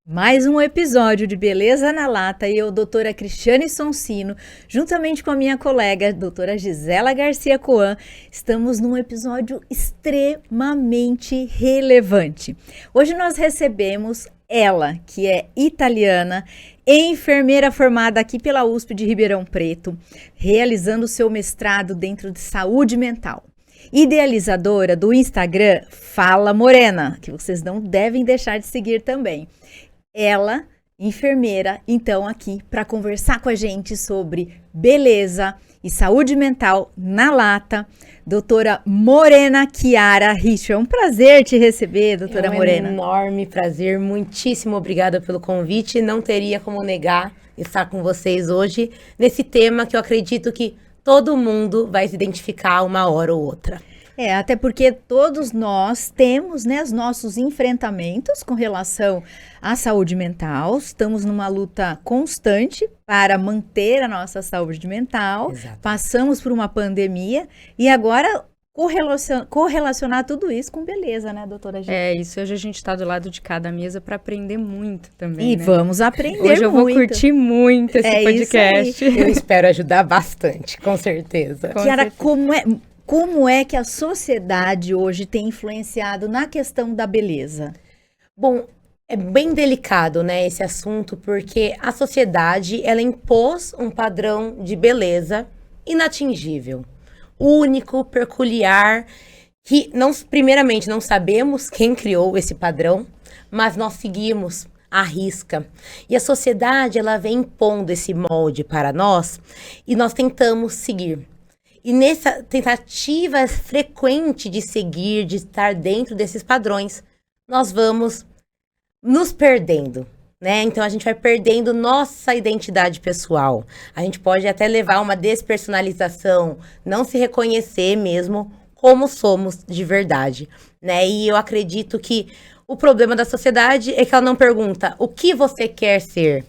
Mais um episódio de Beleza na Lata e eu, doutora Cristiane Sonsino, juntamente com a minha colega, doutora Gisela Garcia Coan, estamos num episódio extremamente relevante. Hoje nós recebemos ela, que é italiana, enfermeira formada aqui pela USP de Ribeirão Preto, realizando seu mestrado dentro de saúde mental. Idealizadora do Instagram Fala Morena, que vocês não devem deixar de seguir também. Ela, enfermeira, então aqui para conversar com a gente sobre beleza e saúde mental na lata, doutora Morena Chiara Richo. É um prazer te receber, doutora Morena. É um enorme prazer, muitíssimo obrigada pelo convite. Não teria como negar estar com vocês hoje nesse tema que eu acredito que todo mundo vai se identificar uma hora ou outra. Até porque todos nós temos, né, os nossos enfrentamentos com relação à saúde mental. Estamos numa luta constante para manter a nossa saúde mental. Exato. Passamos por uma pandemia e agora correlacionar tudo isso com beleza, né, doutora Gil? Isso hoje a gente está do lado de cada mesa para aprender muito também, E né? vamos aprender muito. Hoje eu vou curtir muito esse podcast. Eu espero ajudar bastante, com certeza. Chiara, como é que a sociedade hoje tem influenciado na questão da beleza? Bom, é bem delicado, né, esse assunto, porque a sociedade, ela impôs um padrão de beleza inatingível, único, peculiar, que primeiramente não sabemos quem criou esse padrão, mas nós seguimos à risca. E a sociedade, ela vem impondo esse molde para nós e nós tentamos seguir. E nessa tentativa frequente de seguir, de estar dentro desses padrões, nós vamos nos perdendo, né? Então a gente vai perdendo nossa identidade pessoal. A gente pode até levar uma despersonalização, não se reconhecer mesmo como somos de verdade, né? E eu acredito que o problema da sociedade é que ela não pergunta o que você quer ser.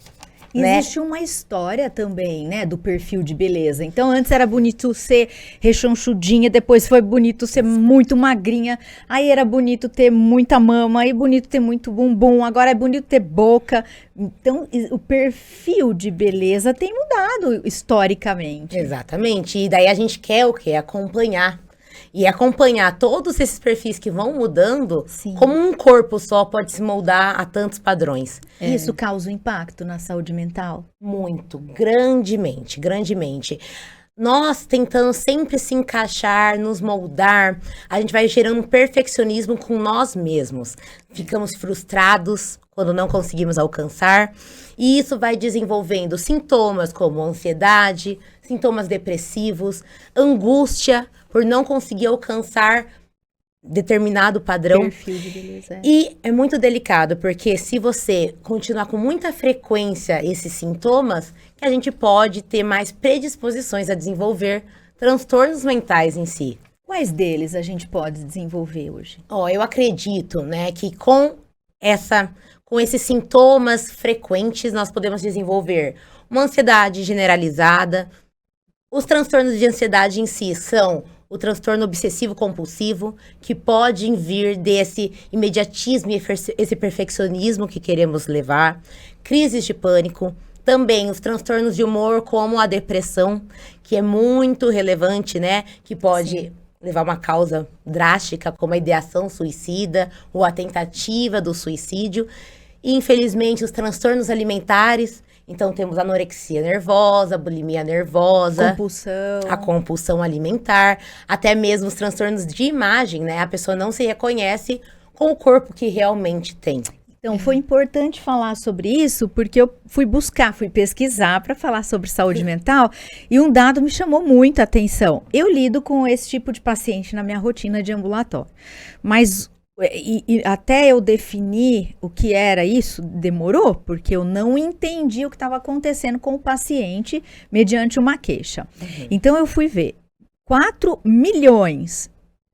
Existe uma história também, né, do perfil de beleza. Então, antes era bonito ser rechonchudinha, depois foi bonito ser muito magrinha, aí era bonito ter muita mama, aí bonito ter muito bumbum, agora é bonito ter boca. Então, o perfil de beleza tem mudado historicamente. Exatamente. E daí a gente quer o quê? Acompanhar. E acompanhar todos esses perfis que vão mudando, Sim. Como um corpo só pode se moldar a tantos padrões. Isso causa um impacto na saúde mental? Muito, grandemente, grandemente. Nós tentando sempre se encaixar, nos moldar, a gente vai gerando um perfeccionismo com nós mesmos. Ficamos frustrados quando não conseguimos alcançar. E isso vai desenvolvendo sintomas como ansiedade, sintomas depressivos, angústia por não conseguir alcançar determinado padrão. Perfil de beleza. E é muito delicado, porque se você continuar com muita frequência esses sintomas, que a gente pode ter mais predisposições a desenvolver transtornos mentais em si. Quais deles a gente pode desenvolver hoje? Eu acredito, né, que com esses sintomas frequentes, nós podemos desenvolver uma ansiedade generalizada. Os transtornos de ansiedade em si são o transtorno obsessivo-compulsivo, que pode vir desse imediatismo e esse perfeccionismo que queremos levar. Crises de pânico. Também os transtornos de humor, como a depressão, que é muito relevante, né? Que pode levar a uma causa drástica, como a ideação suicida ou a tentativa do suicídio. E, infelizmente, os transtornos alimentares. Então, temos anorexia nervosa, bulimia nervosa. A compulsão alimentar. Até mesmo os transtornos de imagem, né? A pessoa não se reconhece com o corpo que realmente tem. Então, foi importante falar sobre isso, porque eu fui pesquisar para falar sobre saúde mental, e um dado me chamou muito a atenção. Eu lido com esse tipo de paciente na minha rotina de ambulatório, mas até eu definir o que era isso, demorou, porque eu não entendi o que estava acontecendo com o paciente mediante uma queixa. Então, eu fui ver, 4 milhões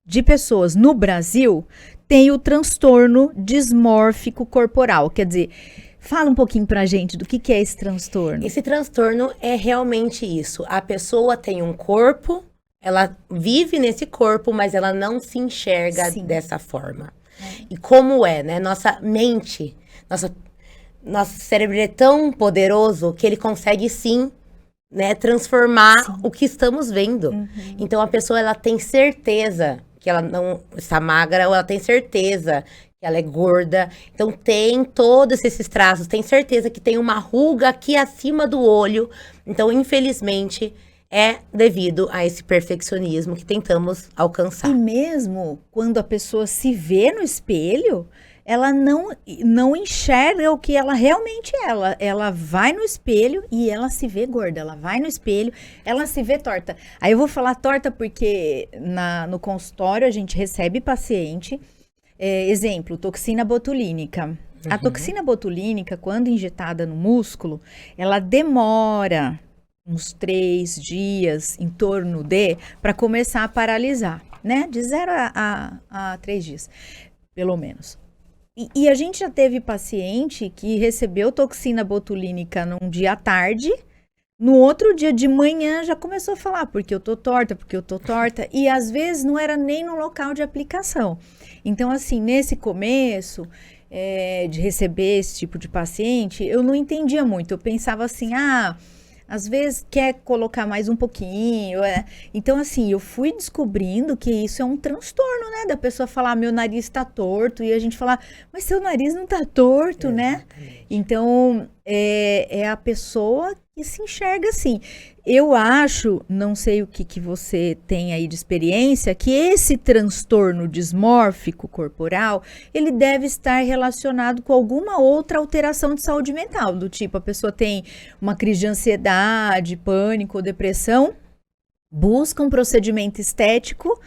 de pessoas no Brasil têm o transtorno dismórfico corporal, quer dizer, fala um pouquinho pra gente do que é esse transtorno. Esse transtorno é realmente isso, a pessoa tem um corpo, ela vive nesse corpo, mas ela não se enxerga dessa forma. E como é, né? Nossa mente, nosso cérebro é tão poderoso que ele consegue sim, né, transformar o que estamos vendo. Então a pessoa ela tem certeza que ela não está magra, ou ela tem certeza que ela é gorda. Então tem todos esses traços, tem certeza que tem uma ruga aqui acima do olho. Então, infelizmente, é devido a esse perfeccionismo que tentamos alcançar. E mesmo quando a pessoa se vê no espelho, ela não enxerga o que ela realmente é. Ela vai no espelho e ela se vê gorda. Ela vai no espelho, ela se vê torta. Aí eu vou falar torta porque no consultório a gente recebe paciente. Exemplo, toxina botulínica. A toxina botulínica, quando injetada no músculo, ela demora uns 3 dias, em torno para começar a paralisar, né? De 0 a 3 dias, pelo menos. E a gente já teve paciente que recebeu toxina botulínica num dia à tarde, no outro dia de manhã já começou a falar, porque eu tô torta, e às vezes não era nem no local de aplicação. Então, assim, nesse começo de receber esse tipo de paciente, eu não entendia muito. Eu pensava assim, às vezes quer colocar mais um pouquinho. Então, assim, eu fui descobrindo que isso é um transtorno, né? Da pessoa falar, meu nariz tá torto, e a gente falar, mas seu nariz não tá torto, né? Então, é a pessoa que se enxerga assim. Eu acho, não sei o que você tem aí de experiência, que esse transtorno dismórfico corporal, ele deve estar relacionado com alguma outra alteração de saúde mental, do tipo, a pessoa tem uma crise de ansiedade, pânico ou depressão, busca um procedimento estético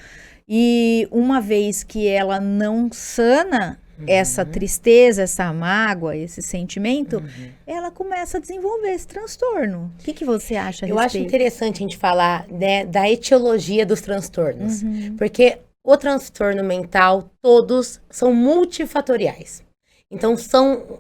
e uma vez que ela não sana essa tristeza, essa mágoa, esse sentimento, ela começa a desenvolver esse transtorno. O que você acha a Eu respeito? acho interessante a gente falar, né, da etiologia dos transtornos. Porque o transtorno mental, todos são multifatoriais. Então,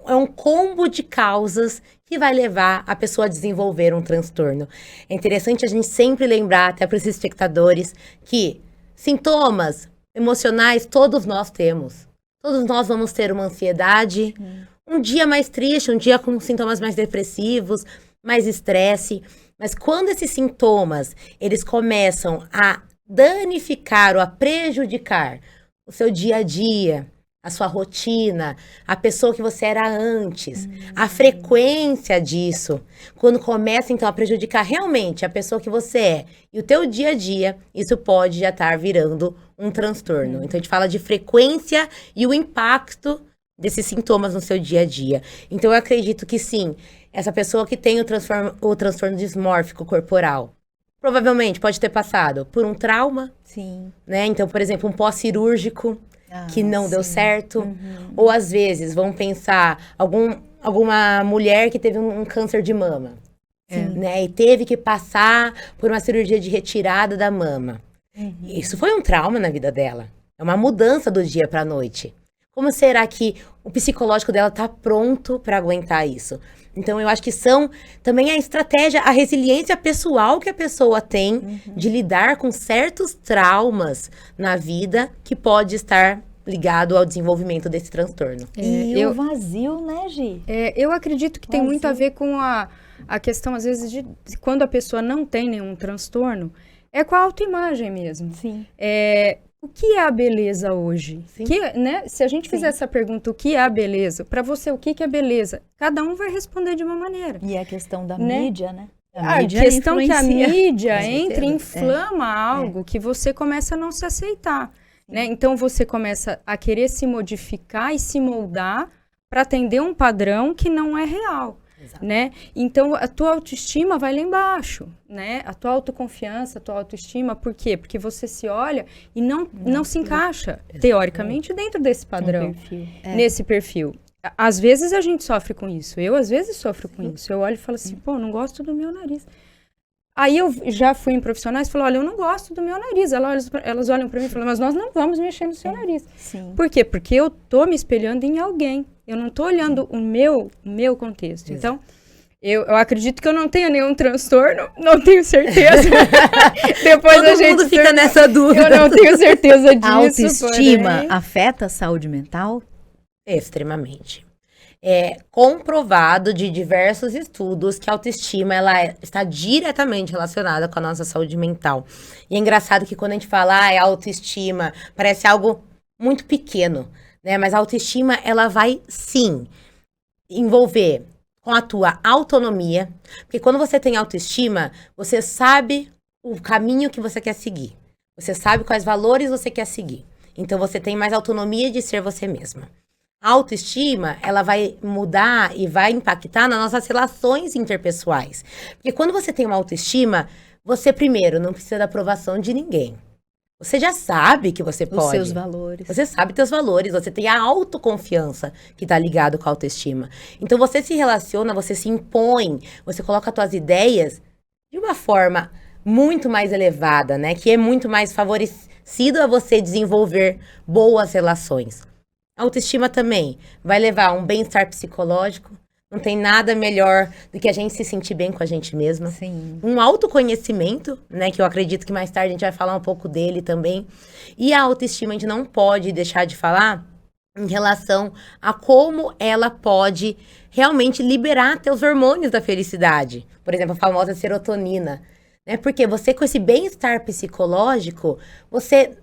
é um combo de causas que vai levar a pessoa a desenvolver um transtorno. É interessante a gente sempre lembrar, até para os espectadores, que sintomas emocionais todos nós temos. Todos nós vamos ter uma ansiedade, um dia mais triste, um dia com sintomas mais depressivos, mais estresse. Mas quando esses sintomas, eles começam a danificar ou a prejudicar o seu dia a dia, a sua rotina, a pessoa que você era antes, a frequência disso, quando começa então a prejudicar realmente a pessoa que você é e o teu dia a dia, isso pode já estar virando um transtorno. Então a gente fala de frequência e o impacto desses sintomas no seu dia a dia. Então eu acredito que sim, essa pessoa que tem o transtorno dismórfico corporal, provavelmente pode ter passado por um trauma, né? Então, por exemplo, um pós-cirúrgico, que não deu certo. Ou às vezes, vamos pensar, alguma mulher que teve um câncer de mama, né? E teve que passar por uma cirurgia de retirada da mama. Isso foi um trauma na vida dela. É uma mudança do dia para a noite. Como será que o psicológico dela está pronto para aguentar isso? Então, eu acho que são também a estratégia, a resiliência pessoal que a pessoa tem de lidar com certos traumas na vida que pode estar ligado ao desenvolvimento desse transtorno. E o vazio, né, Gi? Eu acredito que tem muito a ver com a questão, às vezes, de quando a pessoa não tem nenhum transtorno, é com a autoimagem mesmo. Sim. O que é a beleza hoje? Né? Se a gente fizer essa pergunta, o que é a beleza? Para você, o que é beleza? Cada um vai responder de uma maneira. E a questão da mídia, né? A questão que a mídia entra e inflama algo que você começa a não se aceitar. Né? Então, você começa a querer se modificar e se moldar para atender um padrão que não é real. Né? Então, a tua autoestima vai lá embaixo, né? A tua autoconfiança, a tua autoestima, por quê? Porque você se olha e não se encaixa, teoricamente, dentro desse padrão, nesse perfil. Às vezes a gente sofre com isso, eu às vezes sofro com isso. Eu olho e falo assim, pô, não gosto do meu nariz. Aí eu já fui em profissionais e falei, olha, eu não gosto do meu nariz. Elas olham para mim e falam, mas nós não vamos mexer no seu nariz. Por quê? Porque eu tô me espelhando em alguém. Eu não tô olhando o meu contexto. Então, eu acredito que eu não tenho nenhum transtorno, não tenho certeza. Depois Todo mundo fica nessa dúvida. Eu não tenho certeza disso. A autoestima afeta a saúde mental? Extremamente. É comprovado de diversos estudos que a autoestima ela está diretamente relacionada com a nossa saúde mental. E é engraçado que quando a gente fala autoestima, parece algo muito pequeno, né? Mas a autoestima, ela vai sim envolver com a tua autonomia, porque quando você tem autoestima, você sabe o caminho que você quer seguir. Você sabe quais valores você quer seguir. Então você tem mais autonomia de ser você mesma. A autoestima, ela vai mudar e vai impactar nas nossas relações interpessoais. Porque quando você tem uma autoestima, você primeiro não precisa da aprovação de ninguém. Você já sabe que você pode. Os seus valores. Você sabe teus valores, você tem a autoconfiança que tá ligado com a autoestima. Então você se relaciona, você se impõe, você coloca as tuas ideias de uma forma muito mais elevada, né? Que é muito mais favorecido a você desenvolver boas relações. A autoestima também vai levar a um bem-estar psicológico. Não tem nada melhor do que a gente se sentir bem com a gente mesma. Sim. Um autoconhecimento, né? Que eu acredito que mais tarde a gente vai falar um pouco dele também. E a autoestima a gente não pode deixar de falar em relação a como ela pode realmente liberar teus hormônios da felicidade. Por exemplo, a famosa serotonina. Né? Porque você com esse bem-estar psicológico, você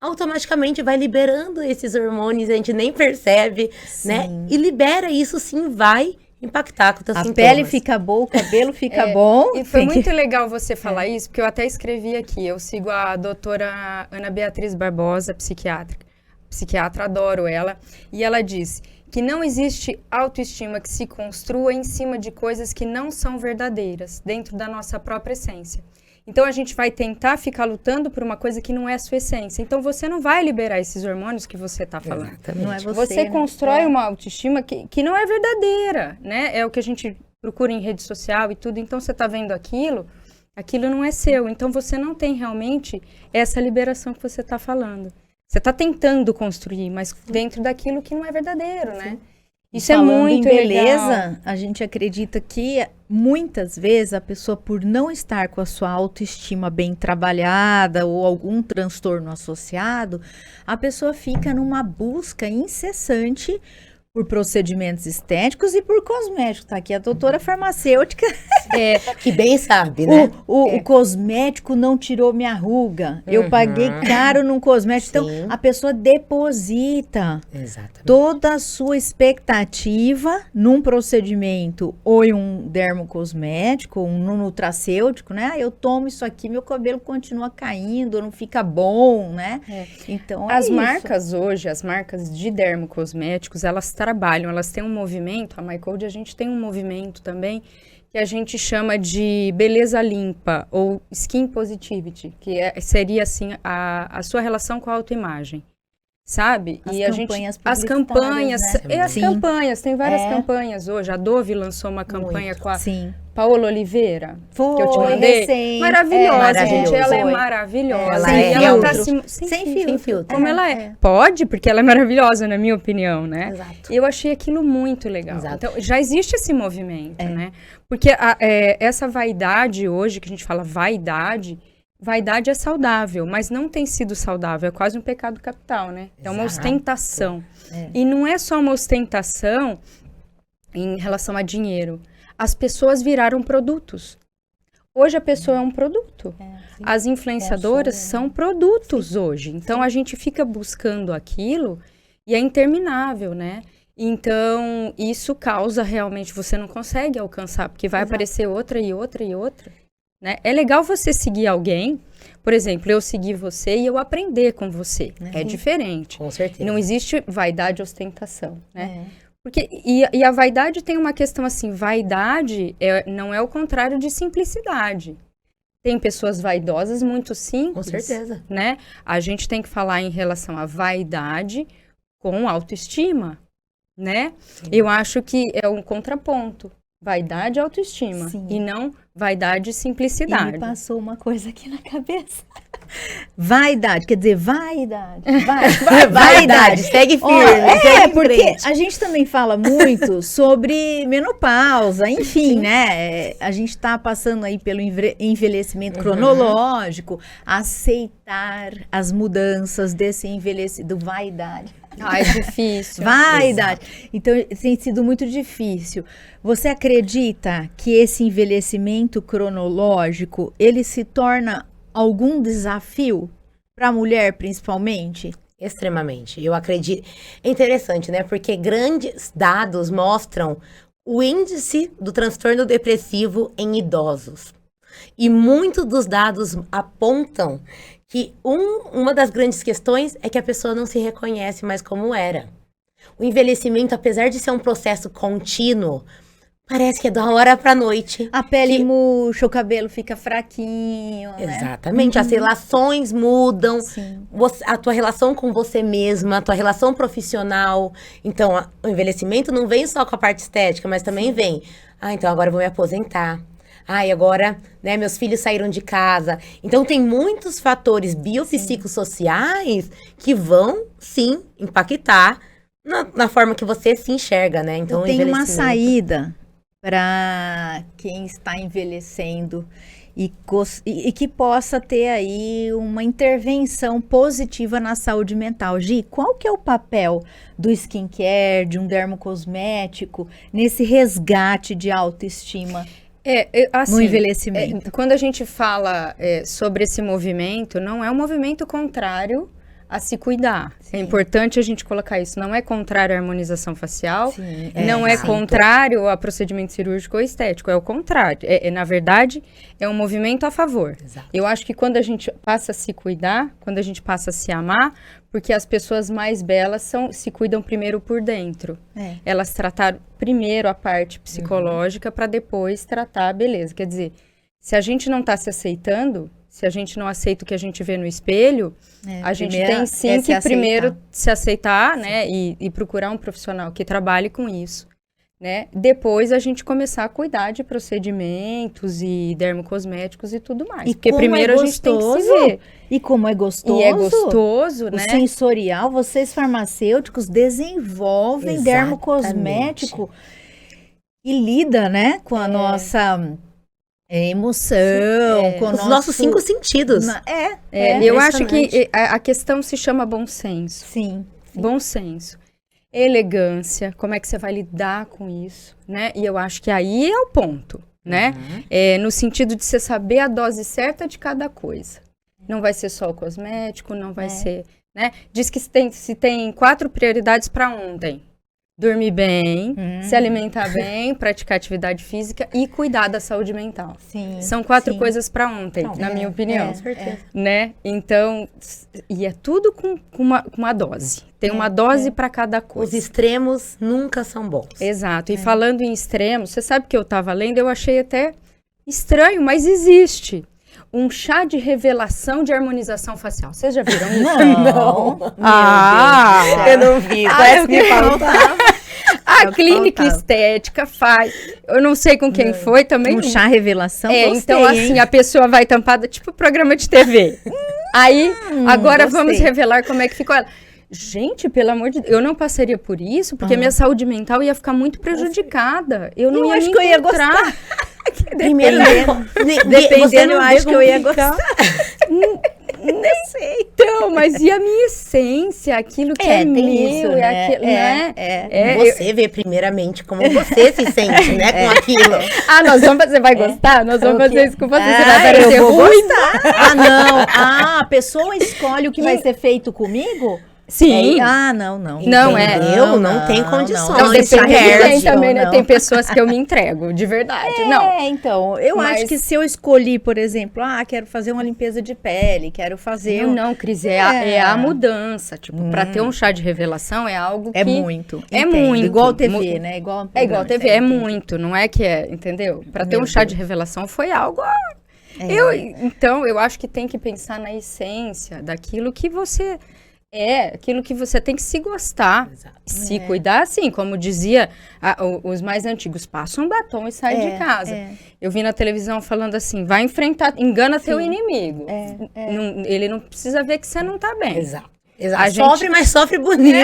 automaticamente vai liberando esses hormônios, a gente nem percebe, Sim. né? E libera isso, sim, vai impactar com os teus A sintomas. pele fica boa, o cabelo fica bom. E foi muito legal você falar isso, porque eu até escrevi aqui. Eu sigo a doutora Ana Beatriz Barbosa, psiquiatra, adoro ela. E ela diz que não existe autoestima que se construa em cima de coisas que não são verdadeiras, dentro da nossa própria essência. Então, a gente vai tentar ficar lutando por uma coisa que não é a sua essência. Então, você não vai liberar esses hormônios que você está falando. Exatamente. Não é Você né? constrói uma autoestima que não é verdadeira, né? É o que a gente procura em rede social e tudo. Então, você está vendo aquilo não é seu. Então, você não tem realmente essa liberação que você está falando. Você está tentando construir, mas dentro daquilo que não é verdadeiro, né? Isso Falando é muito em beleza, legal. a gente acredita que muitas vezes a pessoa, por não estar com a sua autoestima bem trabalhada ou algum transtorno associado, a pessoa fica numa busca incessante por procedimentos estéticos e por cosméticos. Tá aqui a doutora farmacêutica. Que bem sabe, né? O cosmético não tirou minha ruga. Eu paguei caro num cosmético. Sim. Então, a pessoa deposita Exatamente. toda a sua expectativa num procedimento ou em um dermocosmético, ou num nutracêutico, né? Eu tomo isso aqui, meu cabelo continua caindo, não fica bom, né? Então, As isso. marcas hoje, as marcas de dermocosméticos, elas trabalham, elas têm um movimento, a MyCode, a gente tem um movimento também, que a gente chama de beleza limpa, ou skin positivity, que seria, assim, a sua relação com a autoimagem. Sabe? As campanhas As campanhas, publicitárias, né? as Sim. campanhas, tem várias campanhas hoje. A Dove lançou uma campanha com a Sim. Paola Oliveira, Foi, que eu te mandei. recente. Maravilhosa, gente. Ela é Foi. maravilhosa. Ela E é ela tá filtro. sem filtro. como ela é. Pode, porque ela é maravilhosa, na minha opinião, né? Exato. E eu achei aquilo muito legal. Exato. Então, já existe esse movimento, né? Porque essa vaidade hoje, que a gente fala vaidade é saudável, mas não tem sido saudável. É quase um pecado capital, né? É uma Exato. ostentação. E não é só uma ostentação em relação a dinheiro. As pessoas viraram produtos. Hoje a pessoa é um produto. As influenciadoras são produtos hoje. Então a gente fica buscando aquilo e é interminável, né? Então isso causa realmente, você não consegue alcançar, porque vai aparecer outra e outra e outra. Né? É legal você seguir alguém, por exemplo, eu seguir você e eu aprender com você. É diferente. Com certeza. Não existe vaidade e ostentação, né? Porque, e a vaidade tem uma questão assim, vaidade não é o contrário de simplicidade. Tem pessoas vaidosas muito simples. Com certeza. Né? A gente tem que falar em relação à vaidade com autoestima, né? Eu acho que é um contraponto. Vaidade e autoestima. Sim. E não vaidade e E simplicidade. me passou uma coisa aqui na cabeça. Vaidade, quer dizer, vaidade. Vaidade, segue firme. segue em Porque frente. a gente também fala muito sobre menopausa, enfim, né? A gente tá passando aí pelo envelhecimento cronológico, aceitar as mudanças desse envelhecimento, vaidade. Ah, é difícil. Vaidade. Então, tem sido muito difícil. Você acredita que esse envelhecimento cronológico, ele se torna algum desafio para a mulher, principalmente? Extremamente. Eu acredito. É interessante, né? Porque grandes dados mostram o índice do transtorno depressivo em idosos. E muitos dos dados apontam que uma das grandes questões é que a pessoa não se reconhece mais como era. O envelhecimento, apesar de ser um processo contínuo, parece que é da hora pra noite. A pele murcha, o cabelo fica fraquinho, né? Exatamente. As relações mudam. Sim. A tua relação com você mesma, a tua relação profissional. Então, o envelhecimento não vem só com a parte estética, mas também vem. Então agora eu vou me aposentar. E agora, né, meus filhos saíram de casa. Então, tem muitos fatores biopsicossociais que vão, sim, impactar na forma que você se enxerga, né? Então, tem uma saída para quem está envelhecendo e que possa ter aí uma intervenção positiva na saúde mental. Gi, qual que é o papel do skincare, de um dermocosmético, nesse resgate de autoestima? Assim, no envelhecimento. Quando a gente fala sobre esse movimento, não é um movimento contrário a se cuidar. Sim. É importante a gente colocar isso. Não é contrário à harmonização facial, não é contrário a procedimento cirúrgico ou estético, é o contrário. Na verdade, é um movimento a favor. Exato. Eu acho que quando a gente passa a se cuidar, quando a gente passa a se amar, porque as pessoas mais belas se cuidam primeiro por dentro. Elas trataram primeiro a parte psicológica para depois tratar a beleza. Quer dizer, se a gente não está se aceitando, se a gente não aceita o que a gente vê no espelho, a gente tem sim que primeiro se aceitar, né? E procurar um profissional que trabalhe com isso, né? Depois a gente começar a cuidar de procedimentos e dermocosméticos e tudo mais. Porque primeiro a gente tem que se ver. E como é gostoso. E é gostoso, né? O sensorial, vocês farmacêuticos desenvolvem dermocosmético e lida, né? Com a nossa emoção, com os nossos 5 sentidos. Eu acho que a questão se chama bom senso. Sim. Bom senso. Elegância, como é que você vai lidar com isso, né? E eu acho que aí é o ponto, né? No sentido de você saber a dose certa de cada coisa. Não vai ser só o cosmético, não vai ser, né? Diz que se tem 4 prioridades para ontem. Dormir bem, se alimentar bem, praticar atividade física e cuidar da saúde mental. Sim, são 4 coisas para ontem, na minha opinião. Com certeza. Né? Então, e é tudo com uma dose. Tem uma dose para cada coisa. Os extremos nunca são bons. Exato. E falando em extremos, você sabe que eu estava lendo, eu achei até estranho, mas existe. Um chá de revelação de harmonização facial. Vocês já viram isso? Não. Eu não vi. Parece que faltava. A clínica estética faz. Eu não sei com quem foi também. Um chá revelação? Gostei, então assim, a pessoa vai tampada, tipo programa de TV. Aí, agora vamos revelar como é que ficou ela. Gente, pelo amor de Deus, eu não passaria por isso, porque minha saúde mental ia ficar muito prejudicada. Eu não ia me encontrar. Eu ia gostar. Dependendo, eu acho que eu ia gostar. Nem sei. Então, mas e a minha essência? Aquilo que é meu, isso, né? Aquilo, né? Você vê primeiramente como você se sente, né, com aquilo. Você vai gostar? Nós vamos fazer isso com você. Você vai parecer ruim? Não. A pessoa escolhe o que vai ser feito comigo? Sim. Não. Não tem condições. Não, depende também, né? Tem pessoas que eu me entrego, de verdade. Então, eu acho que se eu escolhi, por exemplo, quero fazer uma limpeza de pele, quero fazer... Não, Cris, é a mudança. Tipo, pra ter um chá de revelação é algo que... É muito. Igual TV, né? Igual TV, é muito. Não é que entendeu? Pra ter um chá de revelação foi algo... Então, eu acho que tem que pensar na essência daquilo que você... aquilo que você tem que se gostar. Exato. Se cuidar, assim, como dizia os mais antigos, passa um batom e sai de casa. Eu vi na televisão falando assim, vai enfrentar, engana teu inimigo. Ele não precisa ver que você não tá bem. Exato. Sofre, mas sofre bonito.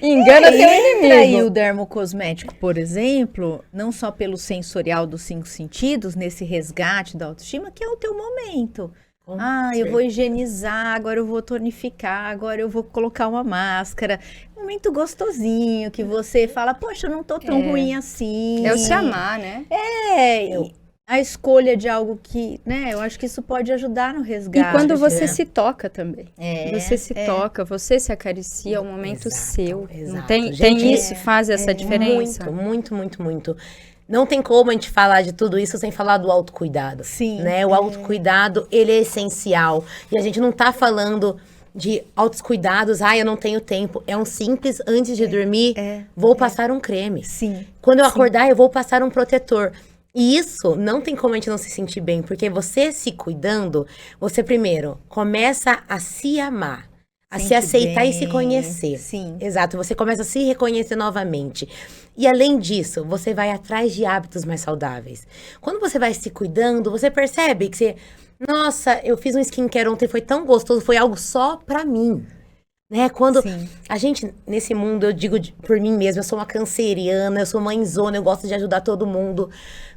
Engana teu inimigo. Aí o dermocosmético, por exemplo, não só pelo sensorial dos 5 sentidos, nesse resgate da autoestima, que é o teu momento. Eu vou higienizar, agora eu vou tonificar, agora eu vou colocar uma máscara. Momento gostosinho, que você fala, poxa, eu não tô tão ruim assim. É o se amar, né? A escolha de algo que, né, eu acho que isso pode ajudar no resgate. E quando você né? se toca também. Você se toca, você se acaricia, é um momento seu. Exato. Não tem, Gente, tem isso, faz essa diferença. Muito. Não tem como a gente falar de tudo isso sem falar do autocuidado. Sim. Né? O autocuidado, ele é essencial. E a gente não tá falando de autocuidados, eu não tenho tempo. É um simples, antes de dormir, vou passar um creme. Sim. Quando eu acordar, eu vou passar um protetor. E isso não tem como a gente não se sentir bem, porque você se cuidando, você primeiro começa a se amar, a se aceitar bem. e se conhecer. Sim. Exato, você começa a se reconhecer novamente. E além disso, você vai atrás de hábitos mais saudáveis. Quando você vai se cuidando, você percebe que você... Nossa, eu fiz um skincare ontem, foi tão gostoso, foi algo só pra mim. Né? Quando a gente, nesse mundo, eu digo por mim mesma, eu sou uma canceriana, eu sou mãezona, eu gosto de ajudar todo mundo.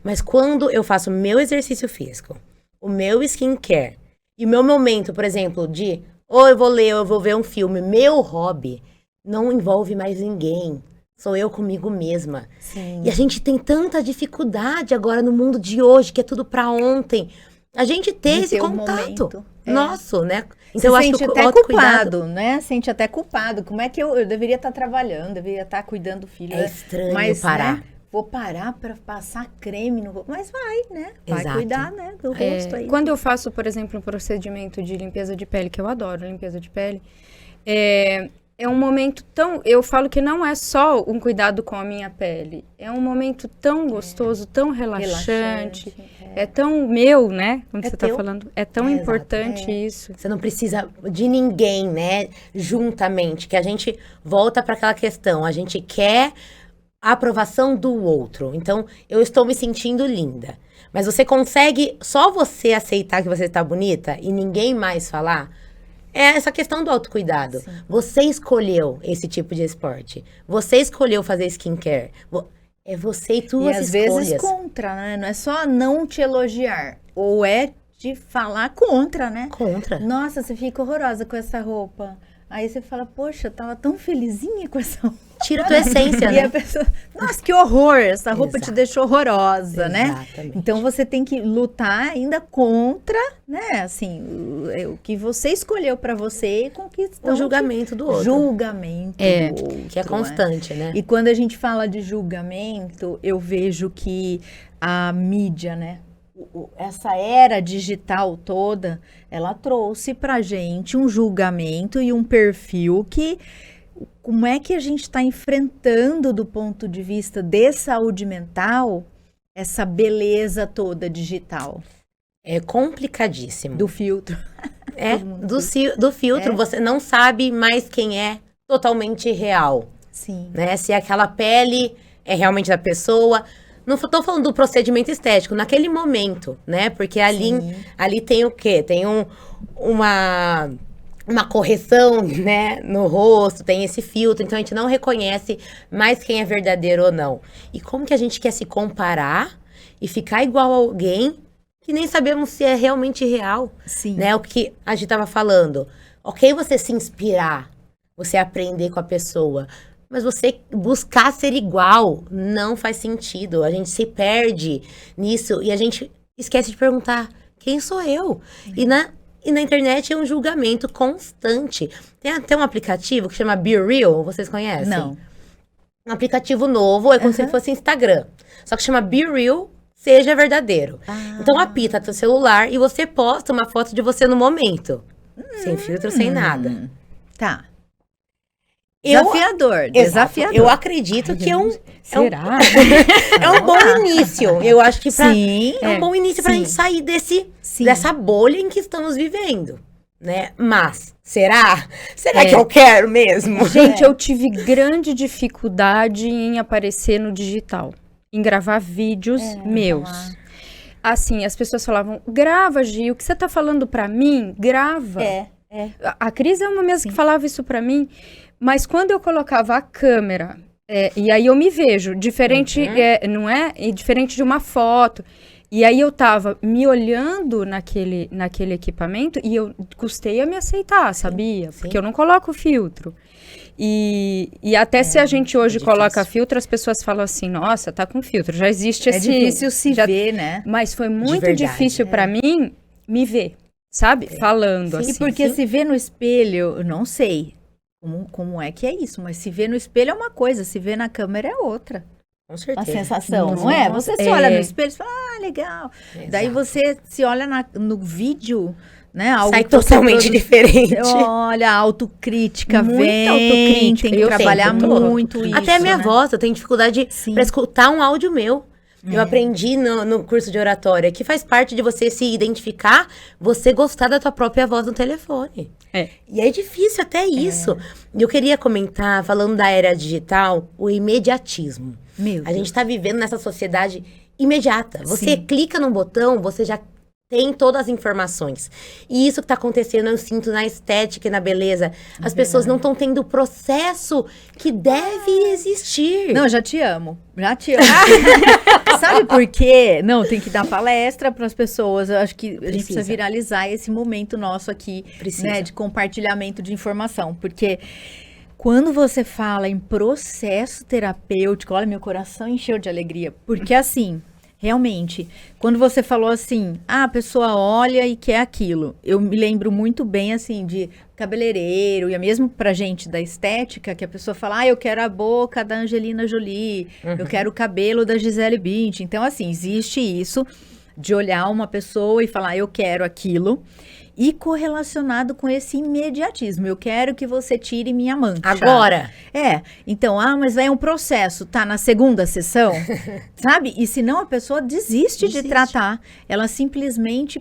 Mas quando eu faço o meu exercício físico, o meu skincare, e o meu momento, por exemplo, de ou eu vou ler, ou eu vou ver um filme, meu hobby não envolve mais ninguém. Sou eu comigo mesma. Sim. E a gente tem tanta dificuldade agora no mundo de hoje, que é tudo pra ontem. A gente ter esse contato nosso, né? Então, eu acho que até culpado, né? Sente até culpado. Como é que eu deveria estar trabalhando, deveria estar cuidando do filho. É estranho parar. Né, vou parar para passar creme no rosto. Mas vai, né? Vai cuidar, né? Do rosto aí. Quando eu faço, por exemplo, um procedimento de limpeza de pele, que eu adoro limpeza de pele, é um momento tão... Eu falo que não é só um cuidado com a minha pele. É um momento tão gostoso, tão relaxante. É tão meu, né? Como você está falando. É tão importante isso. Você não precisa de ninguém, né? Juntamente. Que a gente volta para aquela questão. A gente quer a aprovação do outro. Então, eu estou me sentindo linda. Mas você consegue só você aceitar que você está bonita e ninguém mais falar? É essa questão do autocuidado. Sim. Você escolheu esse tipo de esporte. Você escolheu fazer skincare. É você e tuas escolhas. E às vezes contra, né? Não é só não te elogiar. Ou é de falar contra, né? Contra. Nossa, você fica horrorosa com essa roupa. Aí você fala, poxa, eu tava tão felizinha com essa roupa. Tira a tua essência, né? E a pessoa, nossa, que horror, essa roupa te deixou horrorosa, né? Então você tem que lutar ainda contra, né? Assim, o que você escolheu pra você e conquistou. O julgamento do outro. Julgamento do outro. Que é constante, né? E quando a gente fala de julgamento, eu vejo que a mídia, né? Essa era digital toda, ela trouxe pra gente um julgamento e um perfil que... Como é que a gente está enfrentando do ponto de vista de saúde mental essa beleza toda digital? É complicadíssimo. Do filtro. Do filtro, você não sabe mais quem é totalmente real. Sim. Né? Se aquela pele é realmente da pessoa. Não estou falando do procedimento estético, naquele momento, né? Porque ali tem o quê? Tem uma correção, né, no rosto, tem esse filtro, então a gente não reconhece mais quem é verdadeiro ou não. E como que a gente quer se comparar e ficar igual a alguém que nem sabemos se é realmente real? Sim. Né, o que a gente tava falando. Ok, você se inspirar, você aprender com a pessoa, mas você buscar ser igual não faz sentido. A gente se perde nisso e a gente esquece de perguntar, quem sou eu? E na internet é um julgamento constante. Tem até um aplicativo que chama Be Real, vocês conhecem? Não. Um aplicativo novo, é como se fosse Instagram. Só que chama Be Real, seja verdadeiro. Então apita teu celular e você posta uma foto de você no momento. Sem filtro, sem nada. Tá. Desafiador. Desafiador. Eu acredito que Será? É um bom início. Eu acho que é um bom início pra gente sair dessa bolha em que estamos vivendo, né? Mas, será? Será que eu quero mesmo? Gente, eu tive grande dificuldade em aparecer no digital. Em gravar vídeos meus. Assim, as pessoas falavam, grava, Gi, o que você tá falando pra mim? Grava. A Cris é uma mesma que falava isso pra mim. Mas quando eu colocava a câmera, e aí eu me vejo, diferente, não é? E diferente de uma foto. E aí eu tava me olhando naquele equipamento e eu custei a me aceitar, sabia? Sim. Porque eu não coloco filtro. E até se a gente hoje coloca filtro, as pessoas falam assim, nossa, tá com filtro, já existe esse... É difícil se ver, né? Mas foi muito verdade, difícil pra mim me ver, sabe? Falando assim. E porque se vê no espelho, eu não sei como é que é isso, mas se vê no espelho é uma coisa, se vê na câmera é outra. Com A certeza. sensação, não é? Você se olha no espelho e fala, legal. Exato. Daí você se olha no vídeo, né? Algo Sai que você totalmente diferente. Olha, a autocrítica Muita vem, autocrítica. tem que Eu trabalhar sempre tô. muito isso, Até a minha né? voz, eu tenho dificuldade Sim. pra escutar um áudio meu. Eu aprendi no curso de oratória, que faz parte de você se identificar, você gostar da tua própria voz no telefone. E é difícil até isso. E eu queria comentar, falando da era digital, o imediatismo. Meu A gente tá vivendo nessa sociedade imediata. Você Sim. clica no botão, você já tem todas as informações. E isso que tá acontecendo, eu sinto na estética e na beleza. As pessoas não estão tendo o processo que deve existir. Não, eu já te amo. Já te amo. Sabe por quê? Não, tem que dar palestra para as pessoas. Eu acho que a gente precisa viralizar esse momento nosso aqui, né, de compartilhamento de informação. Porque quando você fala em processo terapêutico, olha, meu coração encheu de alegria. Porque assim, realmente, quando você falou assim, a pessoa olha e quer aquilo. Eu me lembro muito bem, assim, de cabeleireiro, e mesmo pra gente da estética, que a pessoa fala, eu quero a boca da Angelina Jolie, eu quero o cabelo da Gisele Bündchen. Então, assim, existe isso de olhar uma pessoa e falar, eu quero aquilo. E correlacionado com esse imediatismo. Eu quero que você tire minha mancha. Agora. Então, mas é um processo, tá na segunda sessão, sabe? E senão a pessoa desiste de tratar. Ela simplesmente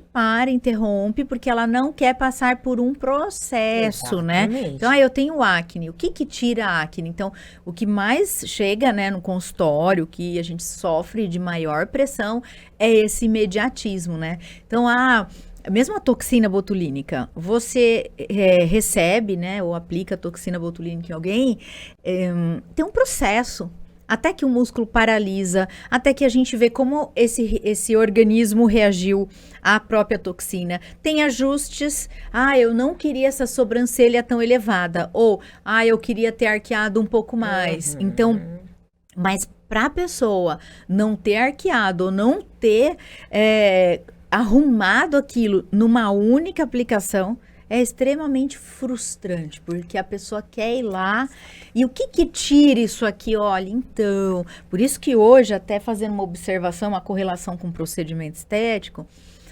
interrompe, porque ela não quer passar por um processo, né? Então, eu tenho acne. O que tira a acne? Então, o que mais chega, né, no consultório, que a gente sofre de maior pressão, é esse imediatismo, né? Então, mesmo a toxina botulínica, você recebe, né, ou aplica a toxina botulínica em alguém, tem um processo, até que o músculo paralisa, até que a gente vê como esse organismo reagiu à própria toxina. Tem ajustes, eu não queria essa sobrancelha tão elevada, ou, eu queria ter arqueado um pouco mais. Então, mas para a pessoa não ter arqueado, ou não ter arrumado aquilo numa única aplicação, é extremamente frustrante, porque a pessoa quer ir lá e o que tira isso aqui? Olha, então, por isso que hoje, até fazendo uma observação, uma correlação com o procedimento estético,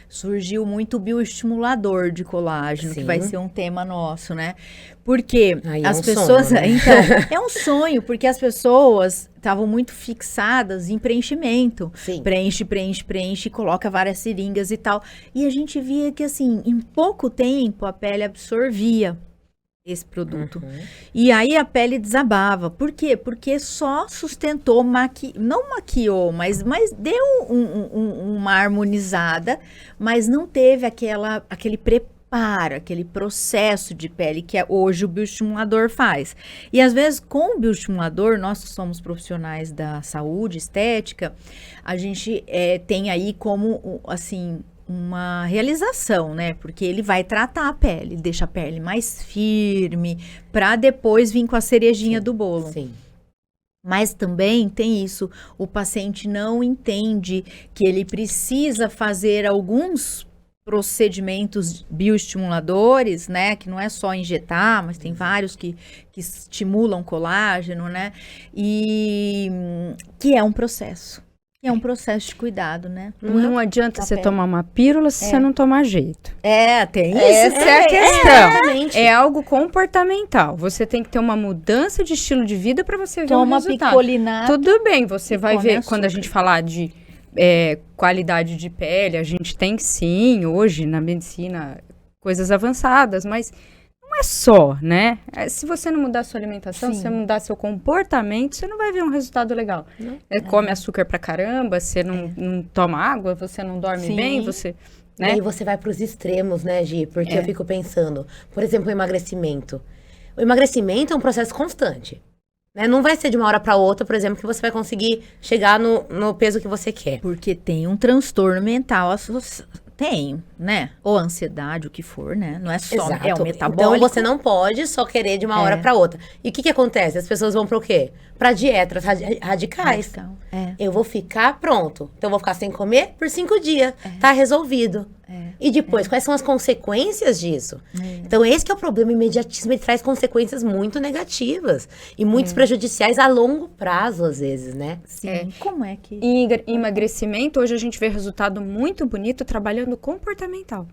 surgiu muito o bioestimulador de colágeno, que vai ser um tema nosso, né? Porque as pessoas... Sonho, né? Então, é um sonho, porque as pessoas estavam muito fixadas em preenchimento. Sim. Preenche, coloca várias seringas e tal. E a gente via que, assim, em pouco tempo, a pele absorvia esse produto. E aí a pele desabava. Por quê? Porque só sustentou, não maquiou, mas deu uma harmonizada, mas não teve aquele preparo, aquele processo de pele que hoje o bioestimulador faz. E às vezes com o bioestimulador, nós que somos profissionais da saúde, estética, a gente tem aí como, assim, uma realização, né? Porque ele vai tratar a pele, deixa a pele mais firme, para depois vir com a cerejinha do bolo. Sim. Mas também tem isso, o paciente não entende que ele precisa fazer alguns procedimentos bioestimuladores, né? Que não é só injetar, mas tem vários que estimulam colágeno, né? E que é um processo. É um processo de cuidado, né? Não adianta você tomar uma pílula se você não tomar jeito. Tem isso. Essa é a questão. Exatamente. É algo comportamental. Você tem que ter uma mudança de estilo de vida para você ver um resultado. Picolinato. Tudo bem, você vai ver, açúcar. quando a gente falar de qualidade de pele, a gente tem sim, hoje, na medicina, coisas avançadas, mas não é só, né? Se você não mudar a sua alimentação, se você mudar seu comportamento, você não vai ver um resultado legal. Come açúcar pra caramba, você não toma água, você não dorme bem, você... Né? E aí você vai pros extremos, né, Gi? Porque eu fico pensando, por exemplo, o emagrecimento. O emagrecimento é um processo constante. Né? Não vai ser de uma hora para outra, por exemplo, que você vai conseguir chegar no peso que você quer. Porque tem um transtorno mental tem, né? Ou ansiedade, o que for, né? Não é só Exato. é o metabólico. Então você não pode só querer de uma hora para outra. E o que acontece? As pessoas vão para o quê? Para dietas radicais. Radical. É. Eu vou ficar pronto. Então eu vou ficar sem comer por 5 dias. Tá resolvido. E depois, quais são as consequências disso? Então esse que é o problema. O imediatismo, ele traz consequências muito negativas. E muito prejudiciais a longo prazo, às vezes, né? Sim. Como é que... Em emagrecimento, hoje a gente vê resultado muito bonito trabalhando comportamental.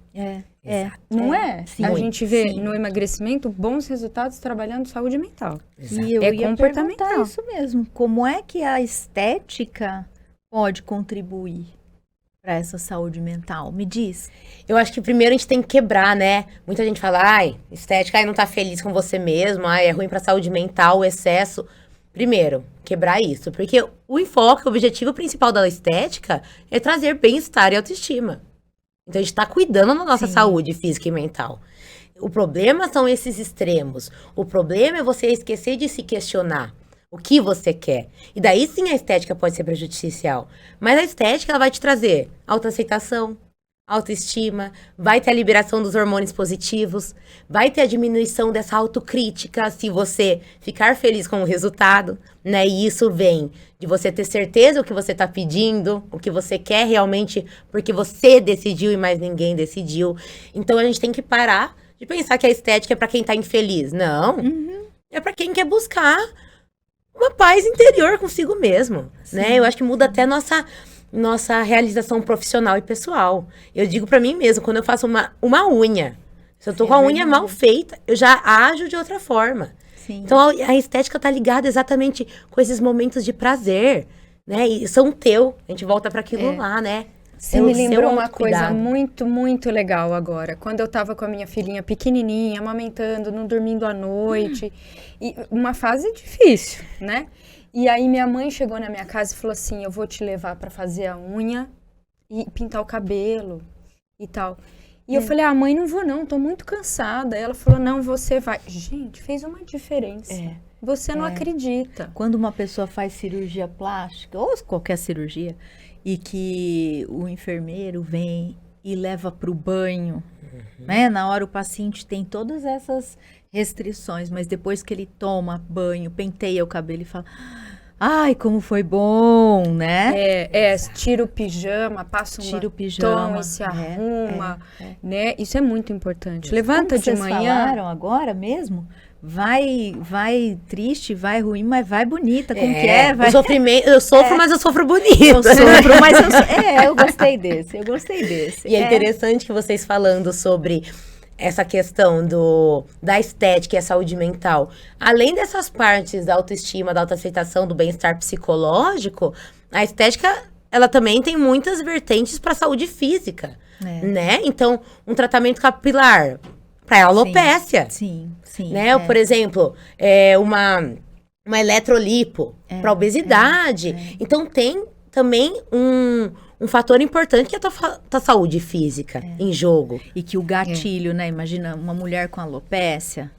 Não é? Sim. A gente vê no emagrecimento bons resultados trabalhando saúde mental. E eu ia comportamental. Isso mesmo. Como é que a estética pode contribuir para essa saúde mental? Me diz. Eu acho que primeiro a gente tem que quebrar, né? Muita gente fala, ai, estética, ai, não tá feliz com você mesmo, ai, é ruim pra saúde mental, o excesso. Primeiro, quebrar isso. Porque o enfoque, o objetivo principal da estética é trazer bem-estar e autoestima. Então a gente tá cuidando da nossa saúde física e mental. O problema são esses extremos. O problema é você esquecer de se questionar o que você quer. E daí sim a estética pode ser prejudicial. Mas a estética, ela vai te trazer autoaceitação, autoestima, vai ter a liberação dos hormônios positivos, vai ter a diminuição dessa autocrítica se você ficar feliz com o resultado, né? E isso vem de você ter certeza o que você tá pedindo, o que você quer realmente, porque você decidiu e mais ninguém decidiu. Então a gente tem que parar de pensar que a estética é pra quem tá infeliz. Não. É pra quem quer buscar uma paz interior consigo mesmo, né? Eu acho que muda até nossa realização profissional e pessoal. Eu digo pra mim mesmo, quando eu faço uma unha, se eu tô com a unha mal feita, eu já ajo de outra forma. Sim. Então a estética tá ligada exatamente com esses momentos de prazer, né? E são teu, a gente volta pra aquilo lá, né? Você me lembrou uma coisa muito, muito legal agora. Quando eu tava com a minha filhinha pequenininha, amamentando, não dormindo à noite. E uma fase difícil, né? E aí minha mãe chegou na minha casa e falou assim, eu vou te levar pra fazer a unha e pintar o cabelo e tal. E eu falei, mãe, não vou não, tô muito cansada. Ela falou, não, você vai. Gente, fez uma diferença. Você não acredita. Quando uma pessoa faz cirurgia plástica, ou qualquer cirurgia, e que o enfermeiro vem e leva para o banho, né? Na hora o paciente tem todas essas restrições, mas depois que ele toma banho, penteia o cabelo e fala, ai, como foi bom, né? Tira o pijama, passa um batom e se arruma, né? Isso é muito importante. Levanta de manhã. Vocês falaram agora mesmo? Vai triste, vai ruim, mas vai bonita, como que é? Vai... Eu sofro, mas eu sofro bonito. Eu sofro, mas eu gostei desse, E é interessante que vocês falando sobre essa questão da estética e a saúde mental. Além dessas partes da autoestima, da autoaceitação, do bem-estar psicológico, a estética, ela também tem muitas vertentes para a saúde física, né? Então, um tratamento capilar para alopécia. Sim. Né? Por exemplo, uma eletrolipo para obesidade. Então, tem também um fator importante que é a tua saúde física em jogo. E que o gatilho, né? Imagina uma mulher com alopécia,